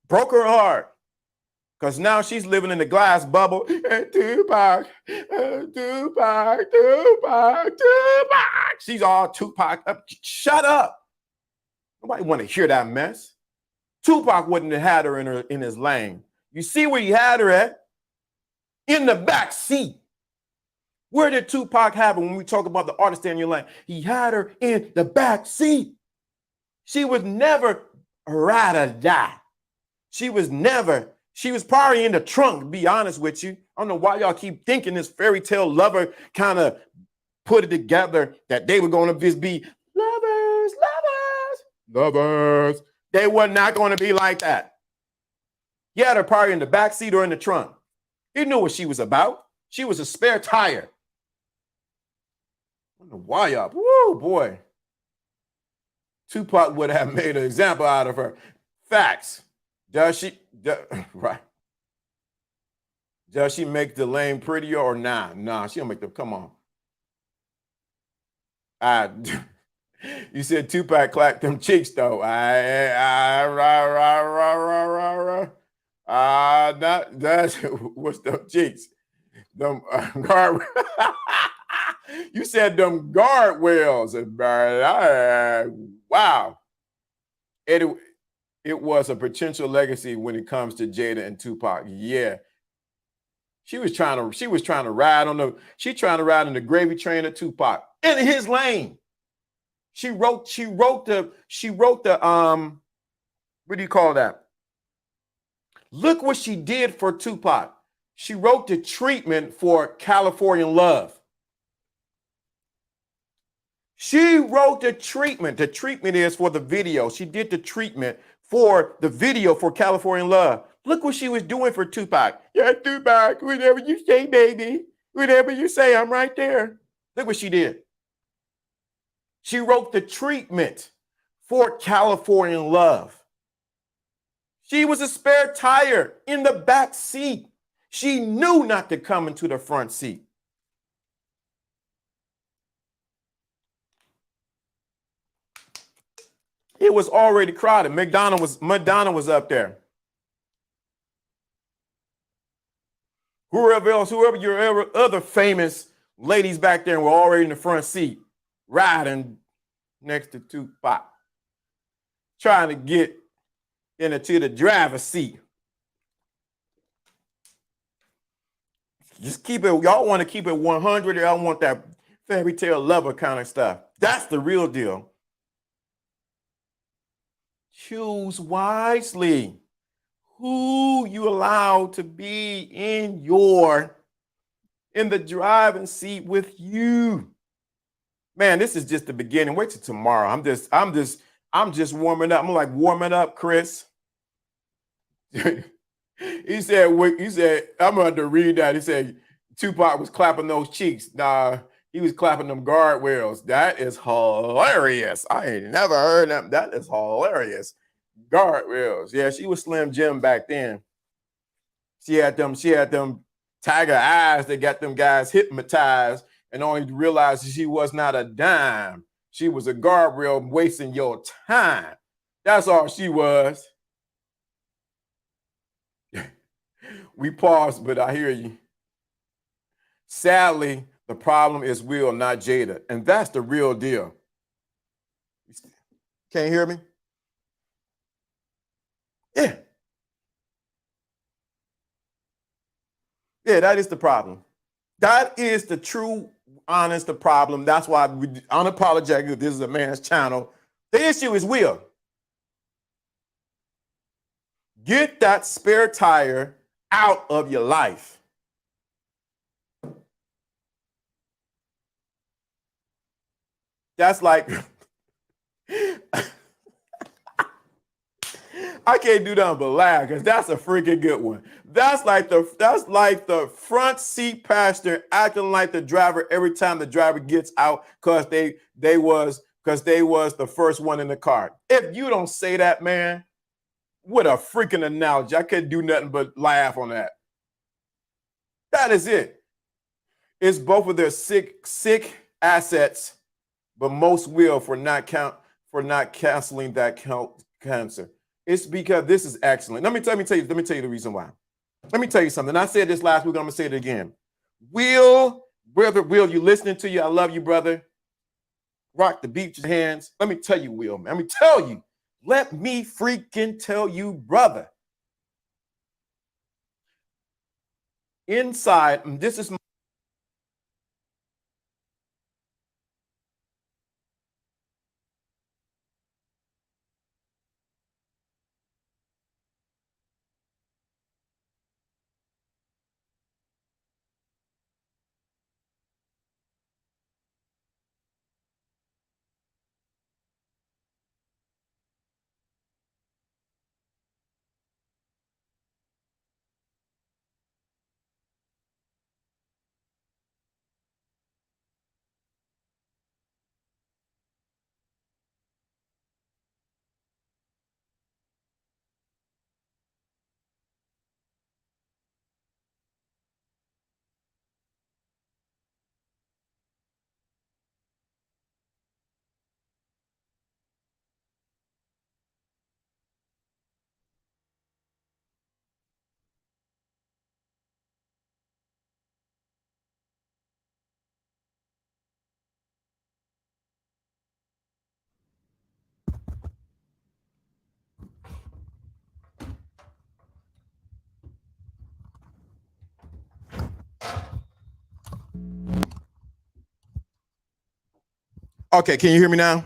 Broke her heart. Because now she's living in the glass bubble. Tupac. She's all Tupac. Shut up. Nobody want to hear that mess. Tupac wouldn't have had her in his lane. You see where he had her at? In the back seat. Where did Tupac have her when we talk about the artist in your lane? He had her in the back seat. She was never a ride or die. She was probably in the trunk, to be honest with you. I don't know why y'all keep thinking this fairy tale lover kind of put it together that they were going to just be lovers. They were not going to be like that. He had her probably in the back seat or in the trunk. He knew what she was about. She was a spare tire. I don't know why y'all, woo, boy. Tupac would have made an example out of her. Facts. Right. Does she make the lane prettier or not? Nah, she don't make them, come on. You said Tupac clapped them cheeks though. Not that's what's them cheeks? Them guard. You said them guardrails. Wow. It was a potential legacy when it comes to Jada and Tupac. Yeah. She was trying to ride in the gravy train of Tupac in his lane. She wrote the what do you call that? Look what she did for Tupac. She wrote the treatment for California Love. She wrote the treatment. The treatment is for the video. She did the treatment for the video for California Love. Look what she was doing for Tupac. Yeah, Tupac, whatever you say, baby. Whatever you say, I'm right there. Look what she did. She wrote the treatment for California Love. She was a spare tire in the back seat. She knew not to come into the front seat. It was already crowded. Madonna was up there. Whoever your other famous ladies back there were already in the front seat, riding next to Tupac, trying to get into the driver's seat. Just keep it. Y'all want to keep it 100. Y'all want that fairy tale lover kind of stuff. That's the real deal. Choose wisely who you allow to be in the driving seat with you. Man, this is just the beginning. Wait till tomorrow. I'm just warming up. I'm like warming up, Chris. He said, I'm going to read that. He said, Tupac was clapping those cheeks. Nah, he was clapping them guardrails. That is hilarious. I ain't never heard that. That is hilarious. Guardrails. Yeah, she was Slim Jim back then. She had them tiger eyes that got them guys hypnotized and only realized she was not a dime. She was a guardrail wasting your time. That's all she was. We paused, but I hear you. Sadly, the problem is Will, not Jada. And that's the real deal. Can't hear me? Yeah. Yeah, that is the problem. That is the true, honest the problem. That's why we unapologetic. This is a man's channel. The issue is will. Get that spare tire out of your life. That's like I can't do nothing but laugh because that's a freaking good one. That's like the front seat passenger acting like the driver every time the driver gets out because they was the first one in the car. If you don't say that, man, what a freaking analogy. I couldn't do nothing but laugh on that. That is it. It's both of their sick assets, but most will for not canceling that cancer. It's because this is excellent. Let me tell you the reason why. Let me tell you something. I said this last week, I'm gonna say it again. Will, you listening to you? I love you, brother. Rock the beat with your hands. Let me tell you, Will, man. Let me tell you. Let me freaking tell you, brother. Inside, this is okay. Can you hear me now?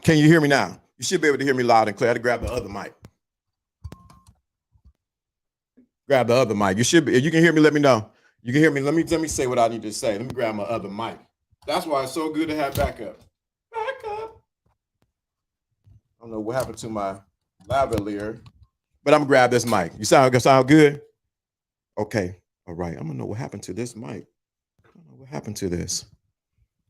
Can you hear me now? You should be able to hear me loud and clear. I had to grab the other mic. Grab the other mic. You should be. If you can hear me, let me know. You can hear me. Let me say what I need to say. Let me grab my other mic. That's why it's so good to have backup. Backup. I don't know what happened to my lavalier, but I'm gonna grab this mic. You sound good? Okay. All right. I'm gonna know what happened to this mic. I don't know what happened to this.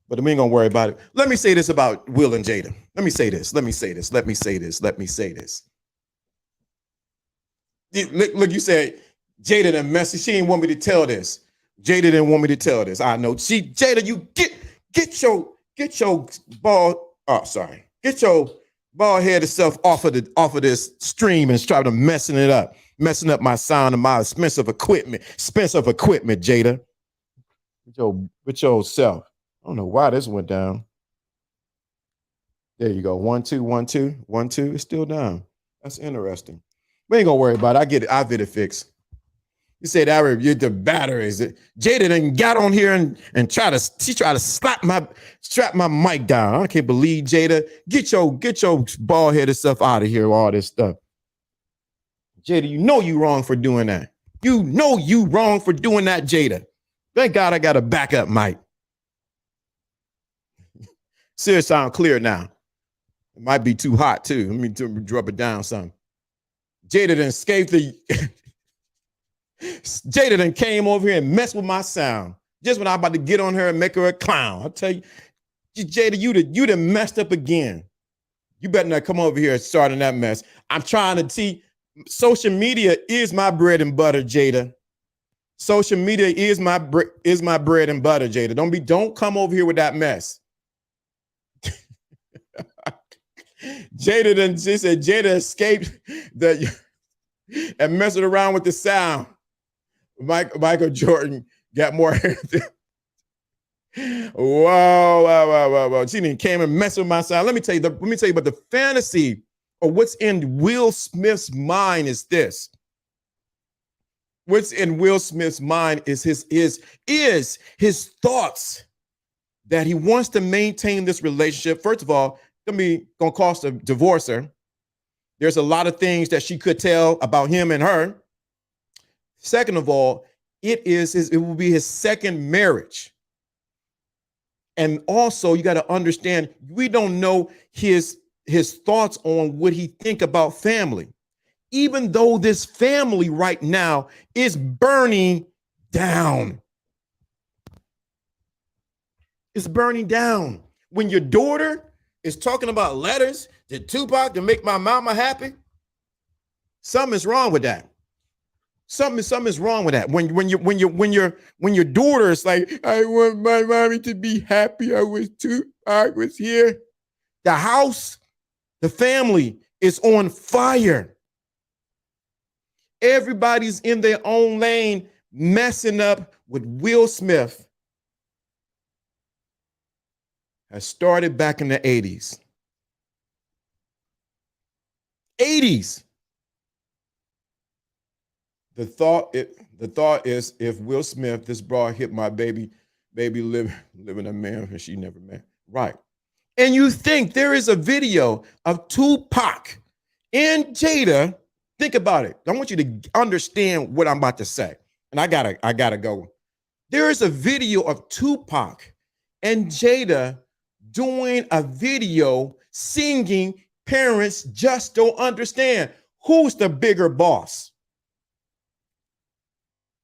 But we ain't gonna worry about it. Let me say this about Will and Jada. Let me say this. Let me say this. Let me say this. Let me say this. Look, you said Jada didn't message. She didn't want me to tell this. Jada didn't want me to tell this. I know. Jada, you get your ball. Oh, sorry. Get your bald headed self off of this stream and start messing up my sound and my expensive equipment. Jada. With your self. I don't know why this went down. There you go. 1 2 1 2 1 2. It's still down. That's interesting. We ain't gonna worry about it. I get it. I'll get it fixed. You said that the batteries. Jada done got on here and tried to strap my mic down. I can't believe Jada. Get your bald headed stuff out of here. All this stuff. Jada, you know you wrong for doing that. You know you wrong for doing that, Jada. Thank God I got a backup mic. See, it sound clear now. It might be too hot too. Let me drop it down some. Jada done escaped the. Jada done came over here and messed with my sound. Just when I'm about to get on her and make her a clown. I tell you, Jada, you done messed up again. You better not come over here starting that mess. I'm trying to see. Social media is my bread and butter, Jada. Social media is my bread and butter, Jada. Don't come over here with that mess. She said Jada escaped and messing around with the sound. Michael Jordan got more hair Whoa. She didn't came and messed with my side. Let me tell you about the fantasy or what's in Will Smith's mind is this. What's in Will Smith's mind is his thoughts that he wants to maintain this relationship. First of all, gonna cost a divorce her. There's a lot of things that she could tell about him and her. Second of all, it will be his second marriage. And also, you got to understand, we don't know his thoughts on what he think about family. Even though this family right now is burning down. It's burning down. When your daughter is talking about letters to Tupac to make my mama happy, something is wrong with that. Something is wrong with that. When your daughter is like, I want my mommy to be happy. I was here. The house, the family is on fire. Everybody's in their own lane, messing up with Will Smith. Has started back in the 80s. 80s. The thought is if Will Smith, this broad hit my baby living a man that she never met. Right. And you think there is a video of Tupac and Jada. Think about it. I want you to understand what I'm about to say. And I gotta go. There is a video of Tupac and Jada doing a video singing Parents Just Don't Understand. Who's the bigger boss?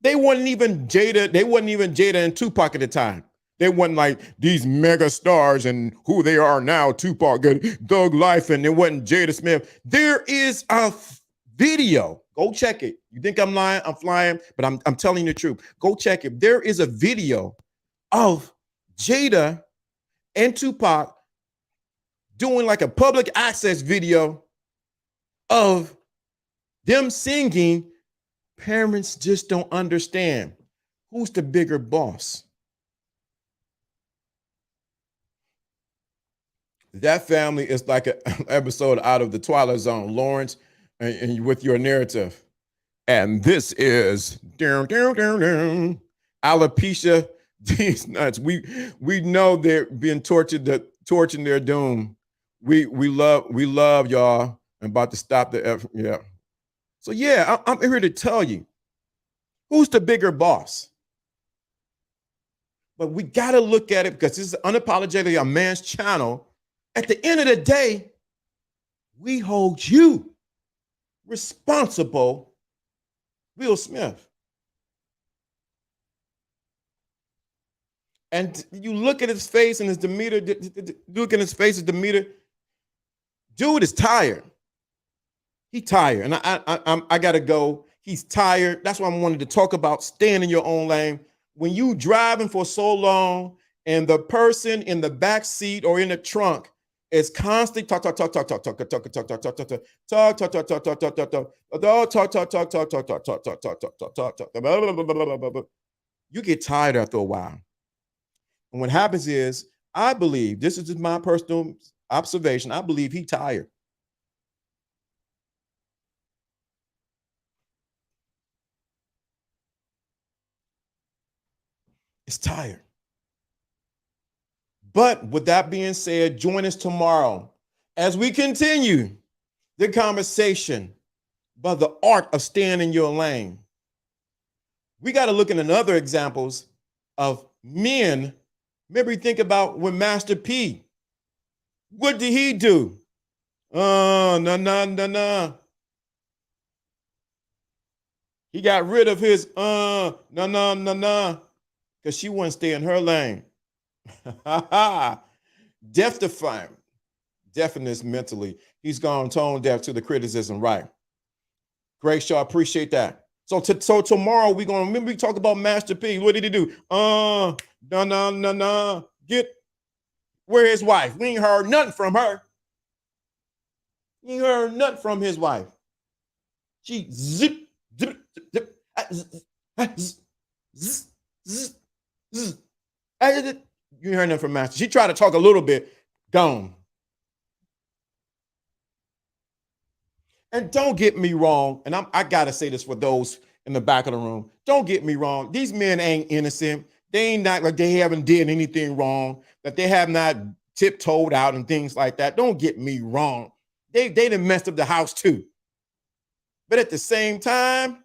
They wasn't even Jada and Tupac at the time. They wasn't like these mega stars and who they are now, Tupac and Thug Life, and it wasn't Jada Smith. There is a video. Go check it. You think I'm lying? I'm flying, but I'm telling you the truth. Go check it. There is a video of Jada and Tupac doing like a public access video of them singing Parents Just Don't Understand. Who's the bigger boss? That family is like an episode out of the Twilight Zone, Lawrence, and with your narrative. And this is alopecia. These nuts. We know they're being torturing their doom. We love y'all. I'm about to stop the F. Yeah. So yeah, I'm here to tell you who's the bigger boss. But we got to look at it because this is unapologetically a man's channel. At the end of the day, we hold you responsible, Will Smith. And you look at his face and his demeanor, look at his face, his demeanor. Dude is tired. He's tired. And I got to go. He's tired. That's why I wanted to talk about staying in your own lane. When you driving for so long and the person in the back seat or in the trunk is constantly talk, you get tired after a while. And what happens is, I believe, this is just my personal observation, I believe he's tired. It's tired. But with that being said, join us tomorrow as we continue the conversation about the art of staying in your lane. We got to look at another examples of men. Maybe think about when Master P, what did he do? No. He got rid of his no, because she wouldn't stay in her lane. Deafness mentally. He's gone tone deaf to the criticism, right? Great show, appreciate that. So tomorrow we're gonna remember we talk about Master P. What did he do? No. Get where his wife? We ain't heard nothing from her. We ain't heard nothing from his wife. She zip. You heard nothing from Master. She tried to talk a little bit, gone. And don't get me wrong, and I gotta say this for those in the back of the room. Don't get me wrong. These men ain't innocent. They ain't not like they haven't did anything wrong, that they have not tiptoed out and things like that. Don't get me wrong. They done messed up the house too. But at the same time,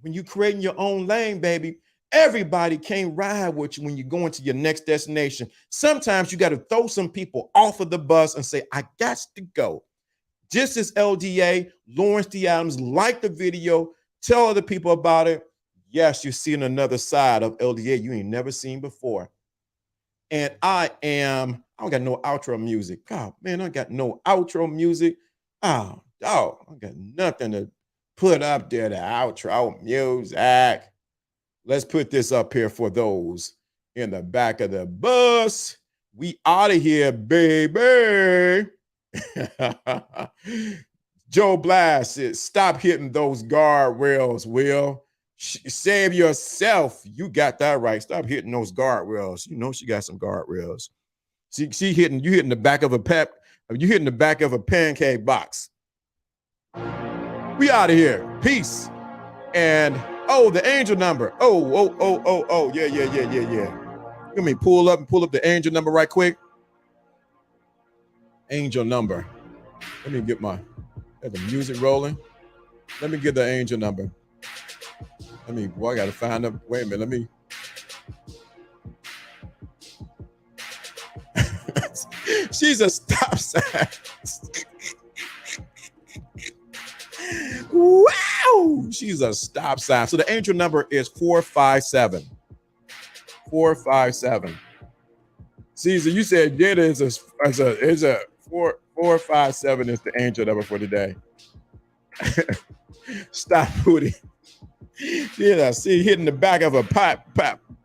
when you creating your own lane, baby, everybody can't ride with you when you're going to your next destination. Sometimes you got to throw some people off of the bus and say, I got to go. Just as LDA, Lawrence D. Adams, like the video, tell other people about it. Yes, you're seeing another side of LDA you ain't never seen before. And I don't got no outro music. God, man, I got no outro music. Oh, dog, I got nothing to put up there, the outro music. Let's put this up here for those in the back of the bus. We out of here, baby. Joe Blast says, stop hitting those guardrails, Will. Save yourself. You got that right. Stop hitting those guardrails. You know she got some guardrails. She hitting you hitting the back of a you hitting the back of a pancake box. We out of here. Peace. And the angel number. Yeah. Let me pull up the angel number right quick. Angel number. Let me get the music rolling. Let me get the angel number. I gotta find them. Wait a minute, let me. She's a stop sign. Wow, she's a stop sign. So the angel number is 457. 457. Caesar, you said Jada is a 457 is the angel number for today. Stop booty. Yeah, see, hitting the back of a pop.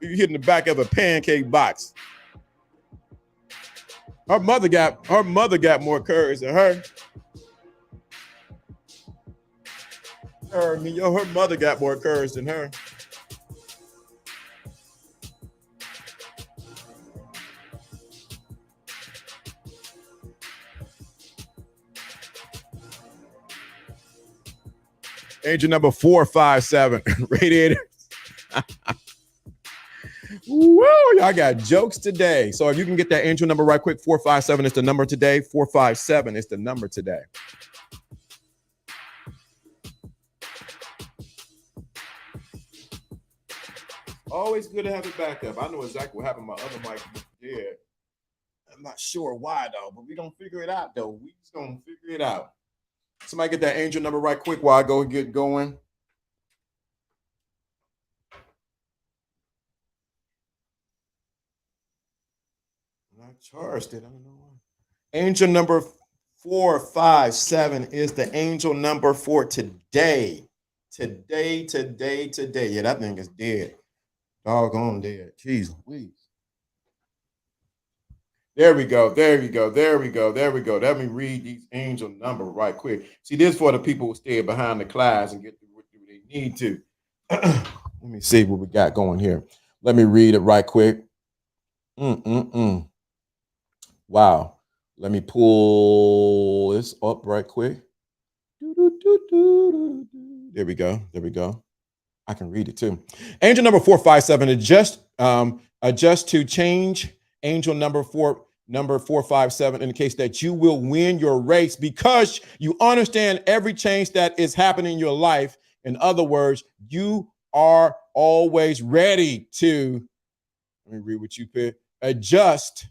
You hitting the back of a pancake box. Her mother got more courage than her. Her mother got more courage than her. Angel number 457, radiator. Woo, y'all got jokes today. So if you can get that angel number right quick, 457 is the number today. 457 is the number today. Always good to have a backup. I know exactly what happened. My other mic was dead. I'm not sure why though, but we gonna figure it out though. We just gonna figure it out. Somebody get that angel number right quick while I go get going. I charged it. I don't know why. Angel number 457 is the angel number for today. Today. Yeah, that thing is dead. Doggone dead. Jeez Louise. There we go. Let me read these angel number right quick. See, this for the people who stay behind the class and get through what they need to. Let me see what we got going here. Let me read it right quick. Wow. Let me pull this up right quick. There we go. I can read it too. Angel number 457, adjust to change. Angel number 457 indicates that you will win your race because you understand every change that is happening in your life. In other words, you are always ready to, let me read what you put, adjust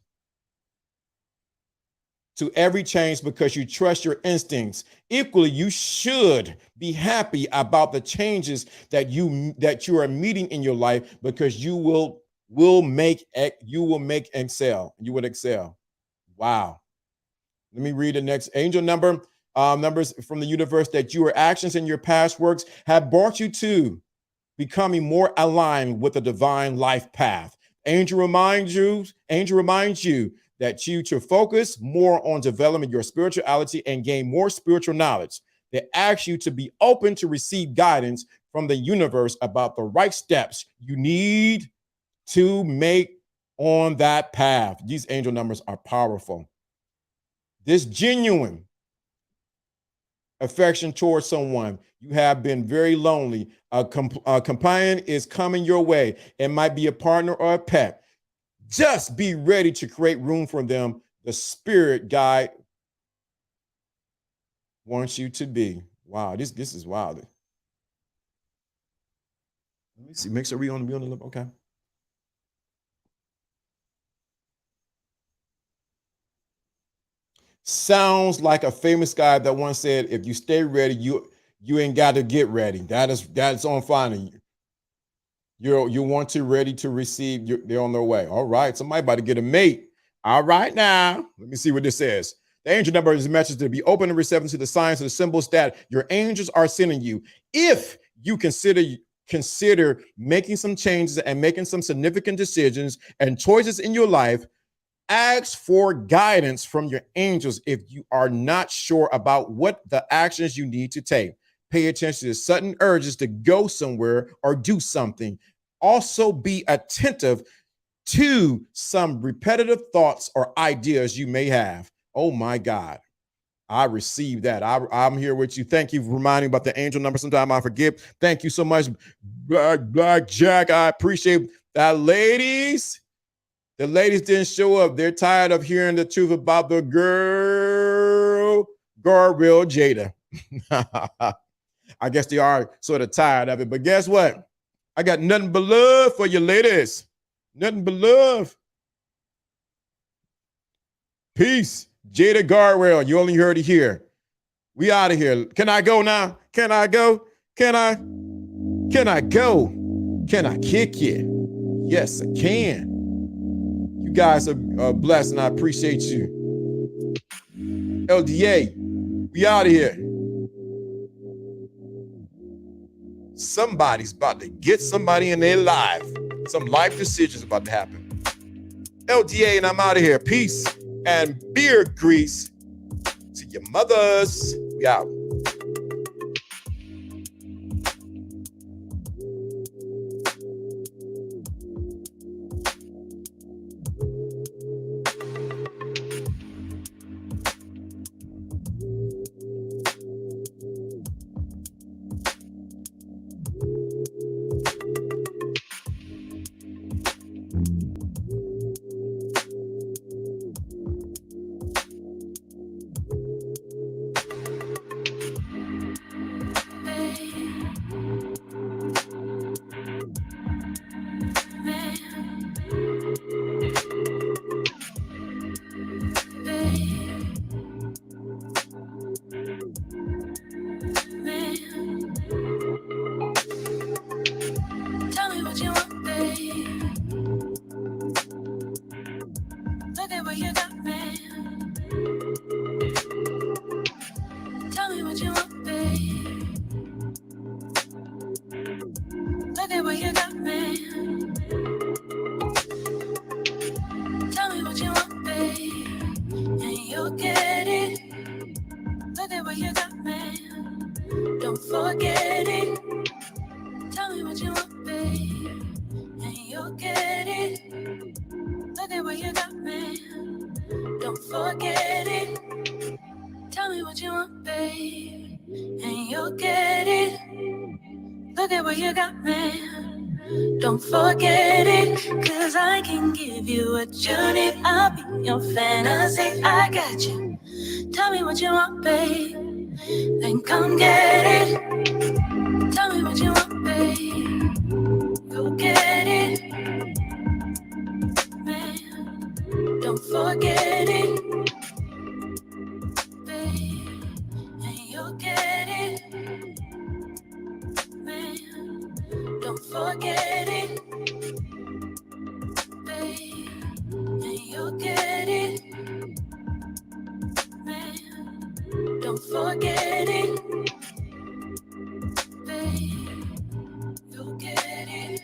to every change because you trust your instincts. Equally, you should be happy about the changes that you are meeting in your life because you will excel. You will excel. Wow. Let me read the next angel number. Numbers from the universe that your actions and your past works have brought you to becoming more aligned with the divine life path. Angel reminds you that you to focus more on developing your spirituality and gain more spiritual knowledge. They ask you to be open to receive guidance from the universe about the right steps you need to make on that path. These angel numbers are powerful. This genuine affection towards someone, you have been very lonely. A companion is coming your way. It might be a partner or a pet. Just be ready to create room for them. The spirit guide wants you to be. Wow, this is wild. Let me see. Make sure we on the okay. Sounds like a famous guy that once said, "If you stay ready, you ain't got to get ready." That's on fine. You want to ready to receive. They're on their way. All right, somebody about to get a mate. All right, now let me see what this says. The angel number is a message to be open and receptive to the signs and the symbols that your angels are sending you. If you consider making some changes and making some significant decisions and choices in your life, ask for guidance from your angels if you are not sure about what the actions you need to take. Pay attention to sudden urges to go somewhere or do something. Also, be attentive to some repetitive thoughts or ideas you may have. Oh my God. I received that. I'm here with you. Thank you for reminding me about the angel number. Sometimes I forget. Thank you so much, Black Jack. I appreciate that, ladies. The ladies didn't show up. They're tired of hearing the truth about the girl, guardrail Jada. I guess they are sort of tired of it. But guess what? I got nothing but love for you, ladies. Nothing but love. Peace. Jada Guardrail. You only heard it here. We out of here. Can I go now? Can I go? Can I go? Can I kick you? Yes, I can. You guys are blessed, and I appreciate you. LDA, we out of here. Somebody's about to get somebody in their life. Some life decisions about to happen. LDA, and I'm out of here. Peace and beard grease to your mothers. We out. Don't forget it, 'cause I can give you what you need. I'll be your fantasy, I got you. Tell me what you want, babe, then come get it. Tell me what you want, babe, go get it. Man, don't forget it, babe, and you'll get it. Man, don't forget it, babe, and you'll get it. Man, don't forget it, babe, you'll get it.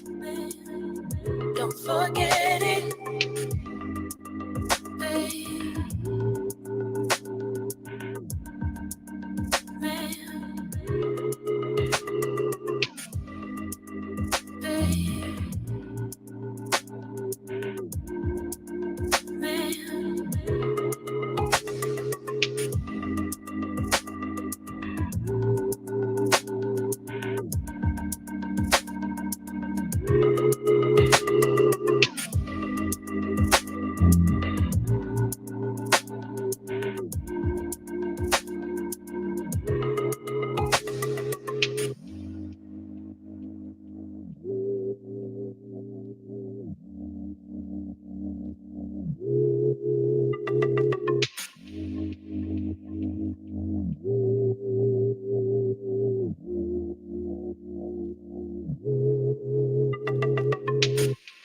Man, don't forget